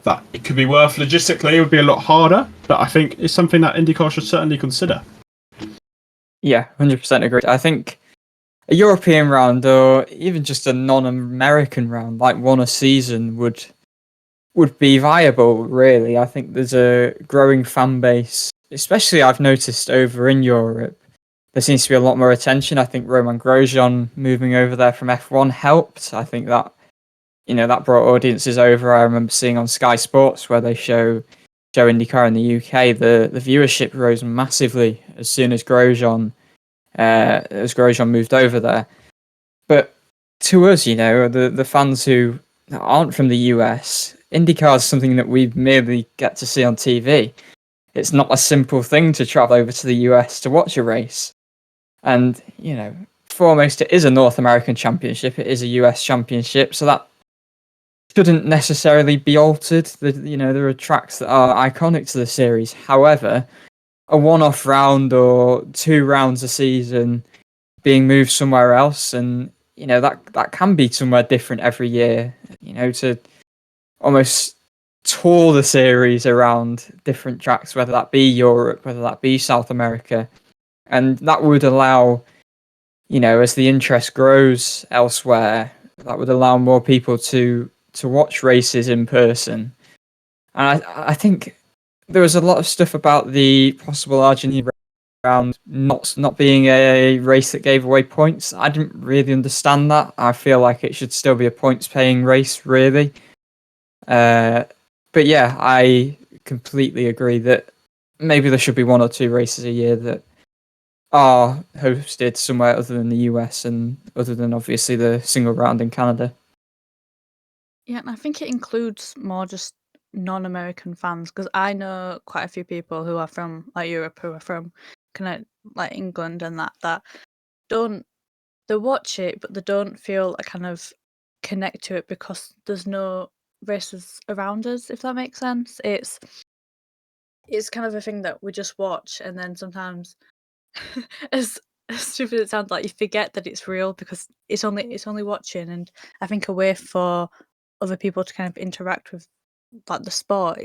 Speaker 1: that it could be worth. Logistically, it would be a lot harder, but I think it's something that IndyCar should certainly consider.
Speaker 2: Yeah, 100% agree. I think a European round, or even just a non-American round, like one a season, would be viable, really. I think there's a growing fan base, especially I've noticed over in Europe. There seems to be a lot more attention. I think Romain Grosjean moving over there from F1 helped. I think that that brought audiences over. I remember seeing on Sky Sports, where they show IndyCar in the UK, the viewership rose massively as soon as Grosjean moved over there. But to us, the fans who aren't from the US, IndyCar is something that we merely get to see on TV. It's not a simple thing to travel over to the US to watch a race. And, foremost, it is a North American championship. It is a US championship, so that shouldn't necessarily be altered. There are tracks that are iconic to the series. However, a one-off round or 2 rounds a season being moved somewhere else, and that can be somewhere different every year. To almost tour the series around different tracks, whether that be Europe, whether that be South America, and that would allow, as the interest grows elsewhere, that would allow more people to watch races in person. And I think there was a lot of stuff about the possible Argentine round not being a race that gave away points. I didn't really understand that. I feel like it should still be a points-paying race, really. But yeah, I completely agree that maybe there should be 1 or 2 races a year that are hosted somewhere other than the US and other than obviously the single round in Canada.
Speaker 3: Yeah, and I think it includes more just non-American fans, because I know quite a few people who are from like Europe, who are from kind of like England and that don't, they watch it but they don't feel a kind of connect to it because there's no races around us, if that makes sense. It's kind of a thing that we just watch, and then sometimes as stupid as it sounds, like you forget that it's real because it's only watching. And I think a way for other people to kind of interact with like the sport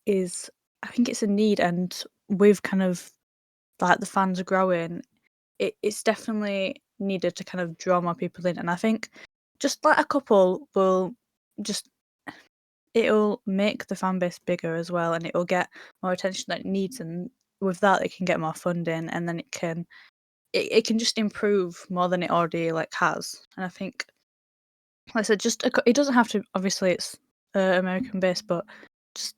Speaker 3: is, I think it's a need, and with kind of like the fans growing, it's definitely needed to kind of draw more people in. And I think just like a couple will just, it'll make the fan base bigger as well, and it'll get more attention that it needs, and with that it can get more funding, and then it can just improve more than it already like has. And I think, like I said, just it doesn't have to, obviously it's American based, but just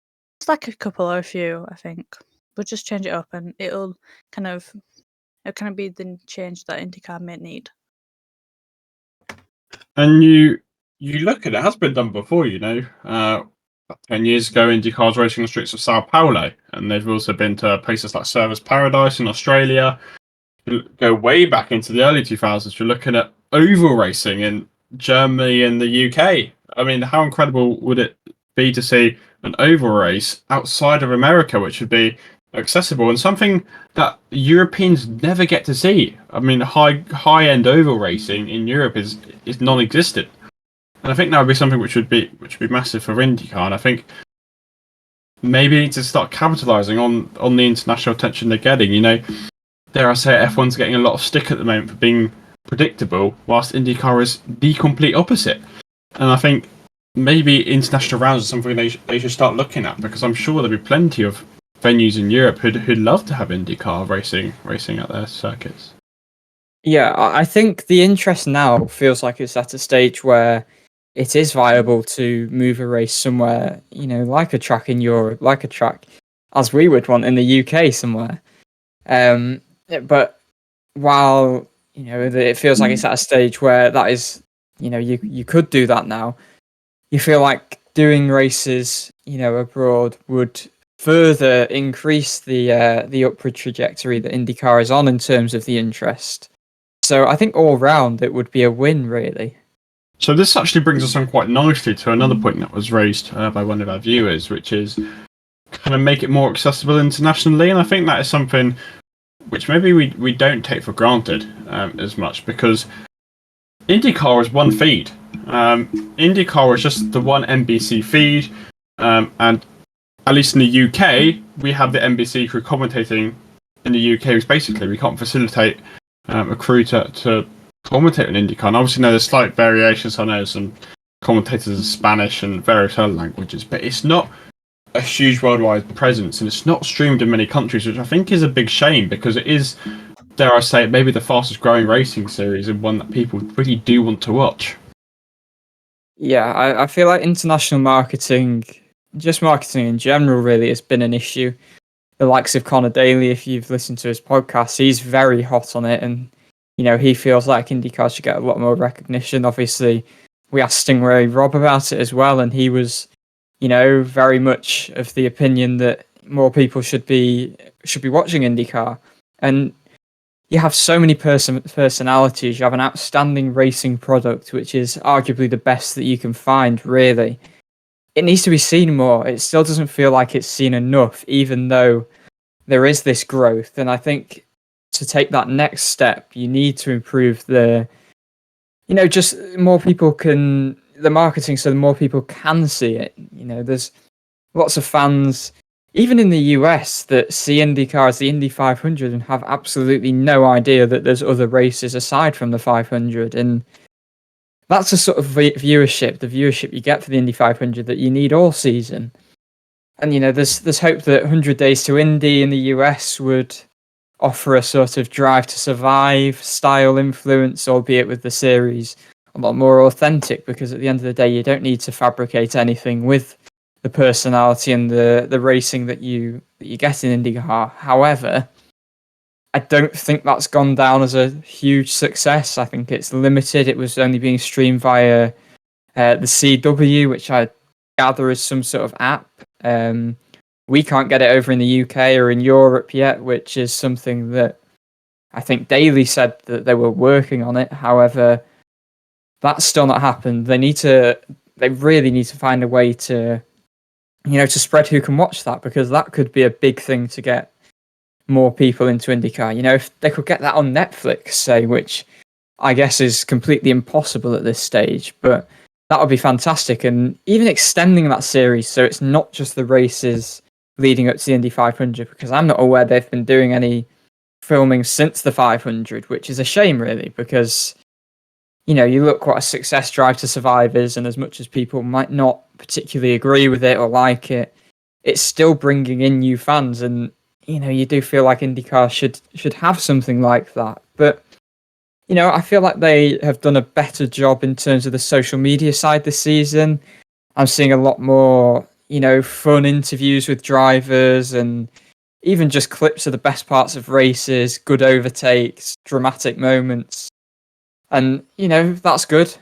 Speaker 3: like a couple or a few, I think we'll just change it up, and it'll kind of be the change that IndyCar may need.
Speaker 1: And you look at it, has been done before, about 10 years ago, IndyCar was racing on the streets of Sao Paulo, and they've also been to places like Surfers Paradise in Australia. You go way back into the early 2000s, you're looking at oval racing in Germany and the UK. I mean, how incredible would it be to see an oval race outside of America, which would be accessible and something that Europeans never get to see? I mean, high end oval racing in Europe is non-existent, and I think that would be something which would be massive for IndyCar. And I think maybe need to start capitalising on the international attention they're getting. Dare I say, F1's getting a lot of stick at the moment for being predictable, whilst IndyCar is the complete opposite. And I think maybe international rounds are something they should start looking at, because I'm sure there'll be plenty of venues in Europe who'd love to have IndyCar racing at their circuits.
Speaker 2: Yeah, I think the interest now feels like it's at a stage where it is viable to move a race somewhere, like a track in Europe, like a track as we would want in the UK somewhere. But while it feels like it's at a stage where that is, you could do that now, you feel like doing races abroad would further increase the upward trajectory that IndyCar is on in terms of the interest. So I think all round it would be a win, really.
Speaker 1: So this actually brings us on quite nicely to another point that was raised by one of our viewers, which is kind of make it more accessible internationally. And I think that is something which maybe we don't take for granted as much, because IndyCar is one feed. IndyCar is just the one NBC feed, and at least in the UK, we have the NBC crew commentating in the UK, which basically we can't facilitate a crew to commentate on IndyCar. And obviously, there's slight variations. I know some commentators in Spanish and various other languages, but it's not a huge worldwide presence, and it's not streamed in many countries, which I think is a big shame, because it is, dare I say it, maybe the fastest growing racing series and one that people really do want to watch.
Speaker 2: Yeah, I feel like international marketing, just marketing in general, really has been an issue. The likes of Connor Daly, if you've listened to his podcast, he's very hot on it, and he feels like IndyCar should get a lot more recognition. Obviously, we asked Stingray Rob about it as well, and he was very much of the opinion that more people should be watching IndyCar. And you have so many personalities. You have an outstanding racing product, which is arguably the best that you can find, really. It needs to be seen more. It still doesn't feel like it's seen enough, even though there is this growth. And I think to take that next step, you need to improve just more people the marketing so more people can see it. There's lots of fans, even in the US, that see IndyCar as the Indy 500 and have absolutely no idea that there's other races aside from the 500. And that's a sort of the viewership you get for the Indy 500 that you need all season. And, there's hope that 100 Days to Indy in the US would offer a sort of Drive to Survive style influence, albeit with the series a lot more authentic, because at the end of the day, you don't need to fabricate anything with the personality and the racing that you get in IndyCar. However, I don't think that's gone down as a huge success. I think it's limited. It was only being streamed via the CW, which I gather is some sort of app. We can't get it over in the UK or in Europe yet, which is something that I think Daily said that they were working on it. However, that's still not happened. They really need to find a way to spread who can watch that, because that could be a big thing to get more people into IndyCar. If they could get that on Netflix, say, which I guess is completely impossible at this stage, but that would be fantastic. And even extending that series so it's not just the races leading up to the Indy 500, because I'm not aware they've been doing any filming since the 500, which is a shame, really, because you look what a success Drive to Survive is, and as much as people might not particularly agree with it or like it, it's still bringing in new fans, and you do feel like IndyCar should have something like that. But I feel like they have done a better job in terms of the social media side this season. I'm seeing a lot more fun interviews with drivers, and even just clips of the best parts of races, good overtakes, dramatic moments. And, that's good.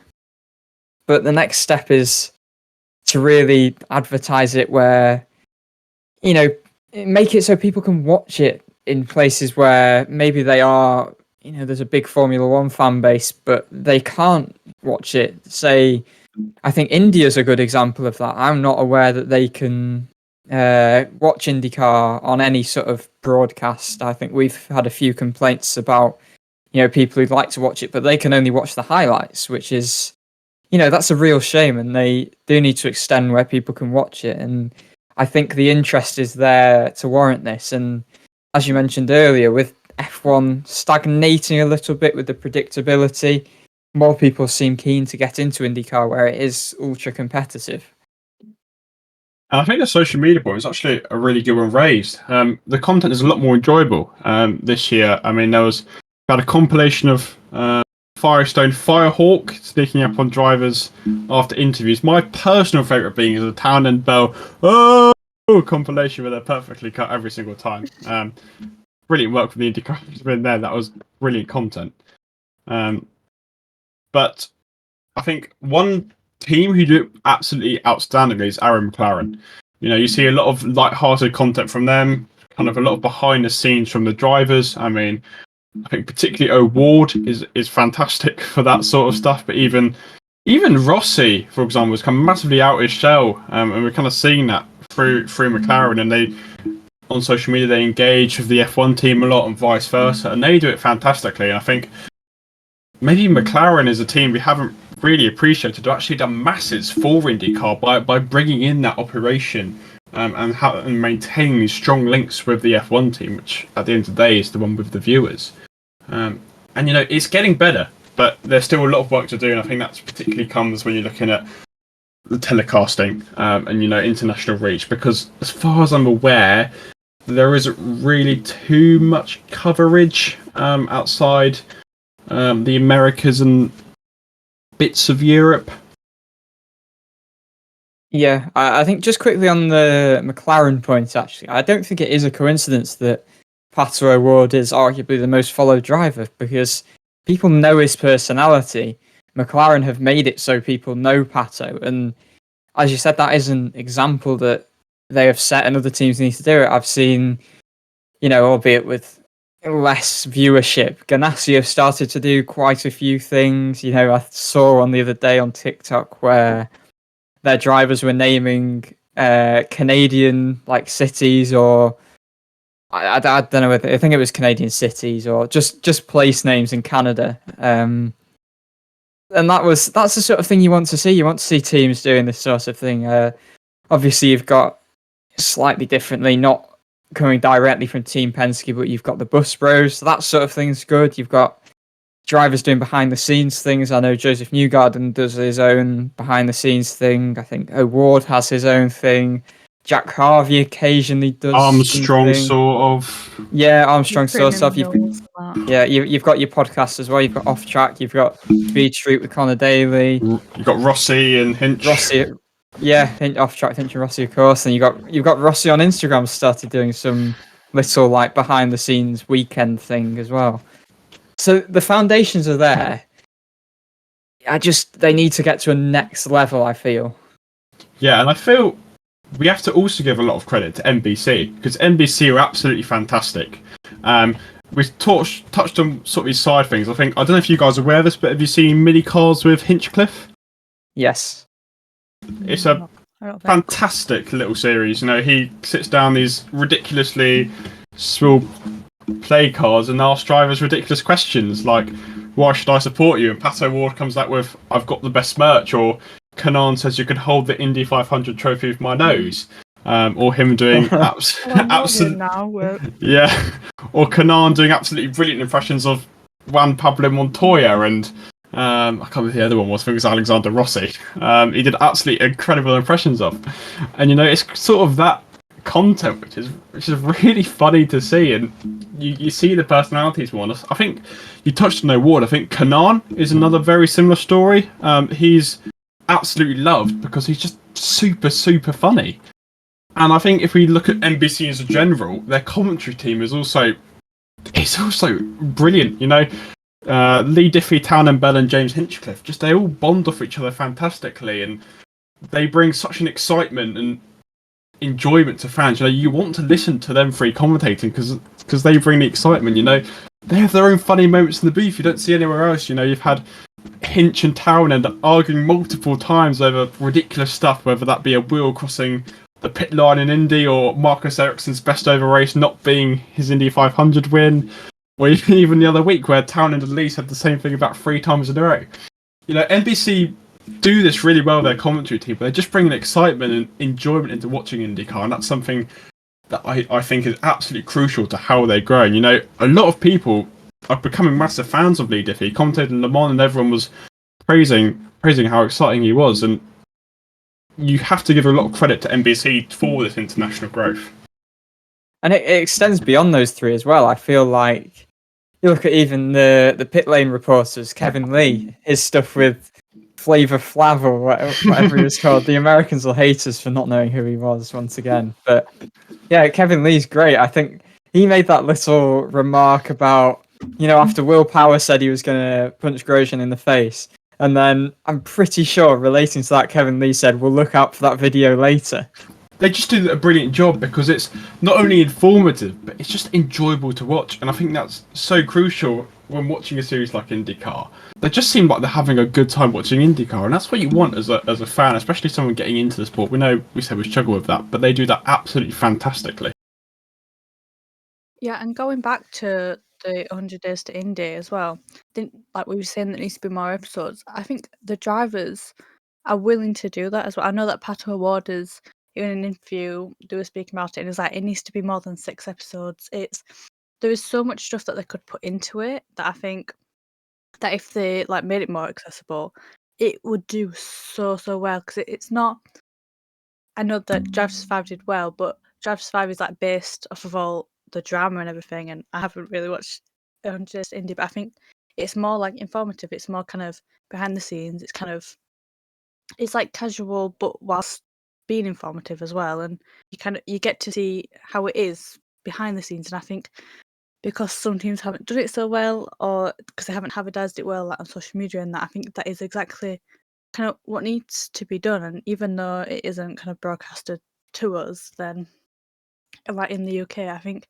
Speaker 2: But the next step is to really advertise it where, make it so people can watch it in places where maybe they are, there's a big Formula One fan base, but they can't watch it. Say, I think India's a good example of that. I'm not aware that they can watch IndyCar on any sort of broadcast. I think we've had a few complaints about people who'd like to watch it, but they can only watch the highlights, which is, that's a real shame. And they do need to extend where people can watch it. And I think the interest is there to warrant this. And as you mentioned earlier, with F1 stagnating a little bit with the predictability, more people seem keen to get into IndyCar where it is ultra competitive.
Speaker 1: I think the social media point is actually a really good one raised. The content is a lot more enjoyable this year. I mean, there was about a compilation of Firestone Firehawk sneaking up on drivers after interviews. My personal favourite being is the Town and Bell compilation where they're perfectly cut every single time. Brilliant work from the IndyCar in there. That was brilliant content. But I think one team who do absolutely outstandingly is Aaron McLaren. You see a lot of light-hearted content from them, kind of a lot of behind the scenes from the drivers. I mean, I think particularly O'Ward is fantastic for that sort of stuff. But even Rossi, for example, has come massively out his shell, and we're kind of seeing that through McLaren. And they, on social media, they engage with the F1 team a lot and vice versa, and they do it fantastically. And I think maybe McLaren is a team we haven't really appreciated, who actually done masses for IndyCar by bringing in that operation and maintaining these strong links with the F1 team, which at the end of the day is the one with the viewers. And it's getting better, but there's still a lot of work to do, and I think that's particularly comes when you're looking at the telecasting and international reach, because as far as I'm aware, there isn't really too much coverage outside the Americas and bits of Europe.
Speaker 2: Yeah, I think just quickly on the McLaren point, actually, I don't think it is a coincidence that Pato O'Ward is arguably the most followed driver, because people know his personality. McLaren have made it so people know Pato, and as you said, that is an example that they have set and other teams need to do it. I've seen, albeit with less viewership. Ganassi have started to do quite a few things. I saw on the other day on TikTok where their drivers were naming Canadian cities, or I don't know whether, I think it was Canadian cities or just place names in Canada. And that's the sort of thing you want to see. You want to see teams doing this sort of thing. Obviously, you've got slightly differently, not coming directly from Team Penske, but you've got the Bus Bros. So that sort of thing's good. You've got drivers doing behind the scenes things. I know Joseph Newgarden does his own behind the scenes thing. I think O'Ward has his own thing. Jack Harvey occasionally does
Speaker 1: Armstrong,
Speaker 2: something.
Speaker 1: sort of.
Speaker 2: Yeah, Armstrong sort of stuff. You've got your podcasts as well. You've got Off Track. You've got Speed Street with Connor Daly.
Speaker 1: You've got Rossi and Hinch.
Speaker 2: Off Track, Hinch and Rossi, of course. And you've got Rossi on Instagram started doing some little behind the scenes weekend thing as well. So the foundations are there. They need to get to a next level, I feel.
Speaker 1: Yeah, and I feel we have to also give a lot of credit to NBC, because NBC are absolutely fantastic. We've touched on sort of these side things. I don't know if you guys are aware of this, but have you seen mini cars with Hinchcliffe?
Speaker 2: Yes.
Speaker 1: It's a fantastic little series. He sits down these ridiculously small play cards and asks drivers ridiculous questions like, why should I support you? And Pat O'Ward comes out with, I've got the best merch, or Kanaan says you could hold the Indy 500 trophy with my nose. Or him doing yeah, or Kanaan doing absolutely brilliant impressions of Juan Pablo Montoya, and I can't remember who the other one was. I think it was Alexander Rossi. He did absolutely incredible impressions of, and it's sort of that content which is really funny to see, and you see the personalities more. I think you touched on O'Ward. I think Kanaan is another very similar story. He's absolutely loved because he's just super funny. And I think if we look at NBC as a general, their commentary team is also brilliant. Lee Diffie, Townend Bell, and James Hinchcliffe, they all bond off each other fantastically, and they bring such an excitement and enjoyment to fans. You want to listen to them three commentating because they bring the excitement. They have their own funny moments in the booth you don't see anywhere else. You've had Hinch and Townend arguing multiple times over ridiculous stuff, whether that be a wheel crossing the pit line in Indy, or Marcus Ericsson's best over race not being his Indy 500 win, or even the other week where Townend and Lee said the same thing about 3 times in a row. NBC do this really well, their commentary team, but they just bring an excitement and enjoyment into watching IndyCar, and that's something that I think is absolutely crucial to how they're growing. A lot of people are becoming massive fans of Lee Diffie. He commentated in Le Mans and everyone was praising how exciting he was, and you have to give a lot of credit to NBC for this international growth.
Speaker 2: And it extends beyond those three as well. I feel like you look at even the pit lane reporters, Kevin Lee, his stuff with Flavor Flav, or whatever he was called. The Americans will hate us for not knowing who he was once again. But yeah, Kevin Lee's great. I think he made that little remark about, after Will Power said he was going to punch Grosjean in the face. And then I'm pretty sure, relating to that, Kevin Lee said, we'll look out for that video later.
Speaker 1: They just do a brilliant job because it's not only informative, but it's just enjoyable to watch. And I think that's so crucial when watching a series like IndyCar. They just seem like they're having a good time watching IndyCar, and that's what you want as a fan, especially someone getting into the sport. We know we said we struggle with that, but they do that absolutely fantastically.
Speaker 3: Yeah, and going back to the 100 Days to Indy as well, like we were saying, there needs to be more episodes. I think the drivers are willing to do that as well. I know that Pat O'Ward is, in an interview, they were speaking about it, and it's like, it needs to be more than 6 episodes. There is so much stuff that they could put into it that I think that if they made it more accessible, it would do so well, because it's not. I know that Drive to Survive did well, but Drive to Survive is based off of all the drama and everything, and I haven't really watched just Indy, but I think it's more informative. It's more kind of behind the scenes. It's casual, but whilst being informative as well, and you get to see how it is behind the scenes. And I think because some teams haven't done it so well, or because they haven't advertised it well on social media, and that, I think that is exactly kind of what needs to be done. And even though it isn't kind of broadcasted to us, then in the UK, I think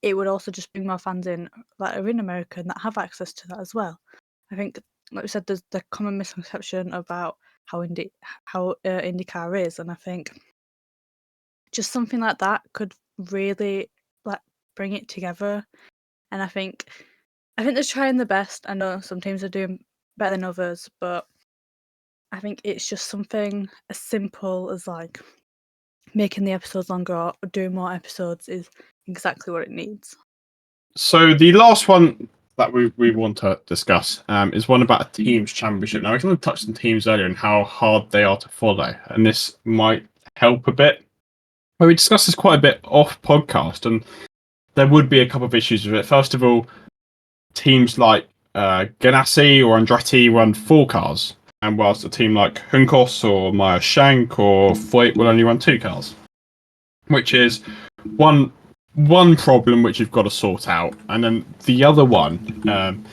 Speaker 3: it would also just bring more fans in that are in America and that have access to that as well. I think, like we said, there's the common misconception about how IndyCar is, and I think just something like that could really like bring it together. And I think they're trying the best. I know some teams are doing better than others, but I think it's just something as simple as like making the episodes longer or doing more episodes is exactly what it needs.
Speaker 1: So the last one that we want to discuss is one about a teams championship. Now, we kind of touched on teams earlier and how hard they are to follow, and this might help a bit. Well, we discussed this quite a bit off podcast, and there would be a couple of issues with it. First of all, teams like Ganassi or Andretti run 4 cars, and whilst a team like Hunkos or Meyer Shank or Foyt will only run 2 cars, which is one problem which you've got to sort out. And then the other one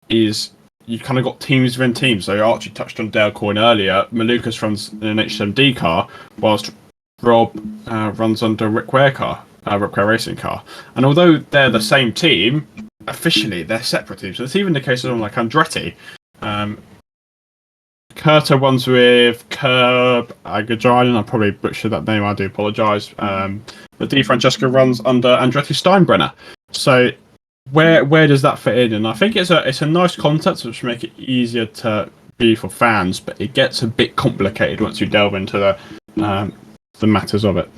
Speaker 1: is you've kind of got teams within teams. So Archie touched on Dale Coyne earlier. Malukas runs an HMD car, whilst Rob runs under Rick Ware Racing car. And although they're the same team, officially they're separate teams. So it's even the case of someone like Andretti. Kurta runs with Curb Agajayan. I probably butchered that name. I do apologise. But Di Francesco runs under Andretti Steinbrenner. So where does that fit in? And I think it's a nice concept which make it easier to be for fans, but it gets a bit complicated once you delve into the matters of it.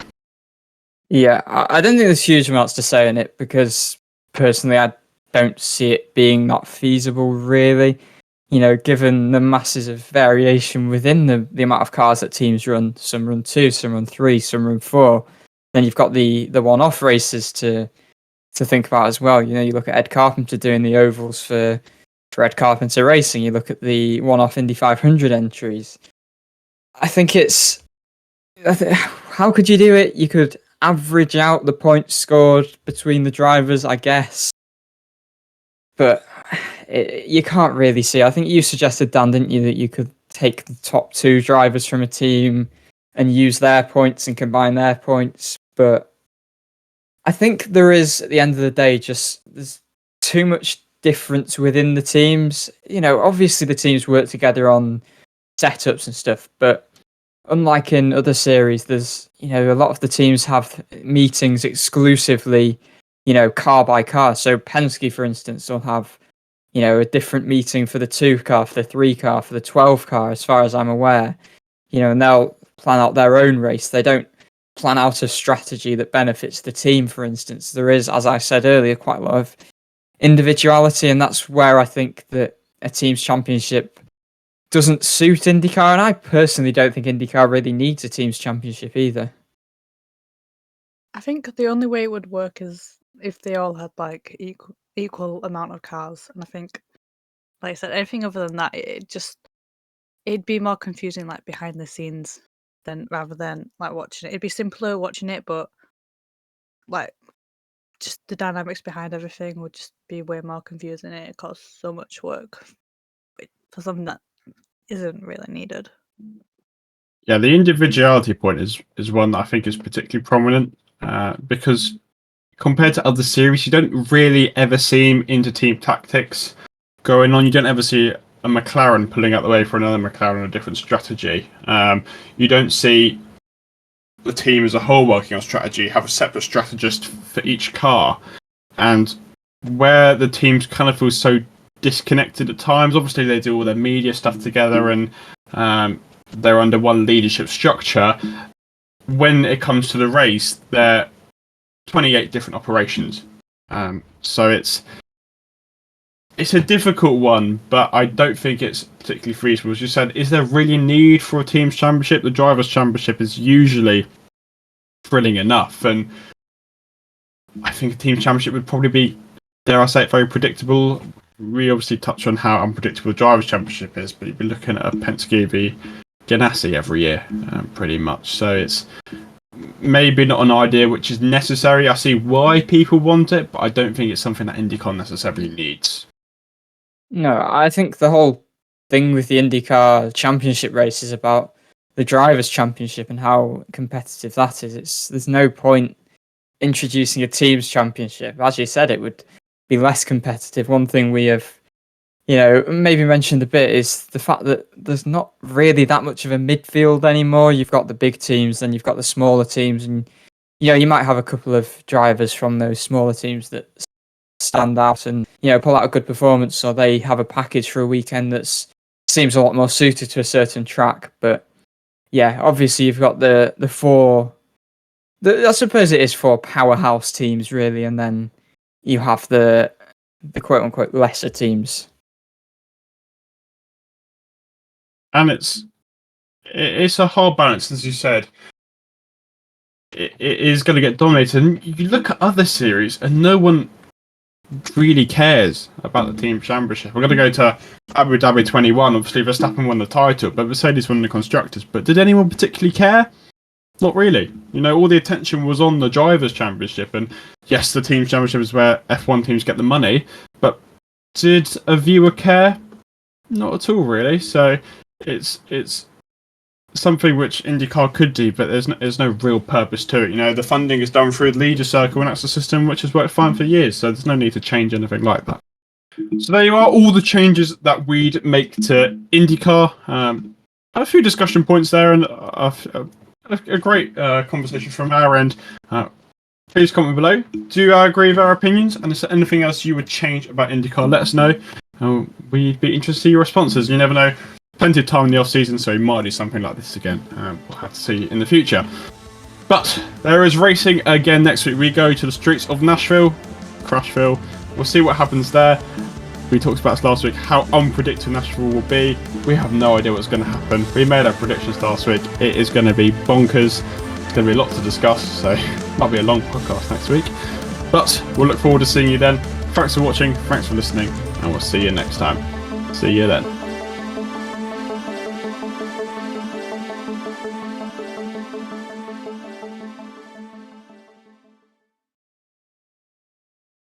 Speaker 2: Yeah, I don't think there's huge amounts to say in it because personally I don't see it being that feasible really. You know, given the masses of variation within the amount of cars that teams run, some run 2, some run 3, some run 4. Then you've got the one-off races to think about as well. You know, you look at Ed Carpenter doing the ovals for Ed Carpenter Racing. You look at the one-off Indy 500 entries. I think how could you do it? You could average out the points scored between the drivers, I guess. But you can't really see. I think you suggested, Dan, didn't you, that you could take the top 2 drivers from a team and use their points and combine their points. But I think there is, at the end of the day, there's too much difference within the teams. You know, obviously the teams work together on setups and stuff, but unlike in other series, there's, you know, a lot of the teams have meetings exclusively, you know, car by car. So Penske, for instance, will have, you know, a different meeting for the 2 car, for the 3 car, for the 12 car, as far as I'm aware. You know, and they'll plan out their own race. They don't plan out a strategy that benefits the team, for instance. There is, as I said earlier, quite a lot of individuality, and that's where I think that a team's championship doesn't suit IndyCar, and I personally don't think IndyCar really needs a team's championship either.
Speaker 3: I think the only way it would work is if they all had like equal amount of cars, and I think, like I said, anything other than that, it'd be more confusing, like behind the scenes, rather than like watching it. It'd be simpler watching it, but like just the dynamics behind everything would just be way more confusing. It costs so much work for something that isn't really needed.
Speaker 1: Yeah, the individuality point is one that I think is particularly prominent because compared to other series, you don't really ever see inter-team tactics going on. You don't ever see a McLaren pulling out the way for another McLaren, a different strategy. You don't see the team as a whole working on strategy, have a separate strategist for each car. And where the teams kind of feel so disconnected at times, obviously they do all their media stuff together and they're under one leadership structure. When it comes to the race, they're 28 different operations. So it's a difficult one, but I don't think it's particularly feasible. As you said, is there really a need for a team's championship? The drivers' championship is usually thrilling enough, and I think a team's championship would probably be, dare I say it, very predictable. We obviously touch on how unpredictable the drivers' championship is, but you'd be looking at a Penske v Ganassi every year, pretty much. So it's maybe not an idea which is necessary. I see why people want it, but I don't think it's something that IndyCar necessarily needs.
Speaker 2: No, I think the whole thing with the IndyCar championship race is about the drivers' championship and how competitive that is. There's no point introducing a teams championship. As you said, it would be less competitive. One thing we have, maybe mentioned a bit is the fact that there's not really that much of a midfield anymore. You've got the big teams, then you've got the smaller teams, and you might have a couple of drivers from those smaller teams that stand out and pull out a good performance, or they have a package for a weekend that seems a lot more suited to a certain track. But yeah, obviously you've got the four. I suppose it is four powerhouse teams really, and then you have the quote unquote lesser teams.
Speaker 1: And it's a hard balance, as you said. It is going to get dominated. And you look at other series, and no one really cares about the team championship. We're going to go to Abu Dhabi 21. Obviously, Verstappen won the title, but Mercedes won the constructors. But did anyone particularly care? Not really. All the attention was on the drivers' championship, and yes, the team championship is where F1 teams get the money. But did a viewer care? Not at all, really. So it's something which IndyCar could do, but there's no real purpose to it. The funding is done through the leader circle, and that's a system which has worked fine for years. So there's no need to change anything like that. So there you are, all the changes that we'd make to IndyCar. A few discussion points there, and a great conversation from our end. Please comment below. Do you agree with our opinions? And is there anything else you would change about IndyCar? Let us know. We'd be interested to see your responses. You never know. Plenty of time in the off season, so we might do something like this again. We'll have to see in the future. But there is racing again next week. We go to the streets of Nashville, Crashville. We'll see what happens there. We talked about this last week, how unpredictable Nashville will be. We have no idea what's going to happen. We made our predictions last week. It is going to be bonkers. It's going to be a lot to discuss, so it might be a long podcast next week. But we'll look forward to seeing you then. Thanks for watching, thanks for listening, and we'll see you next time. See you then.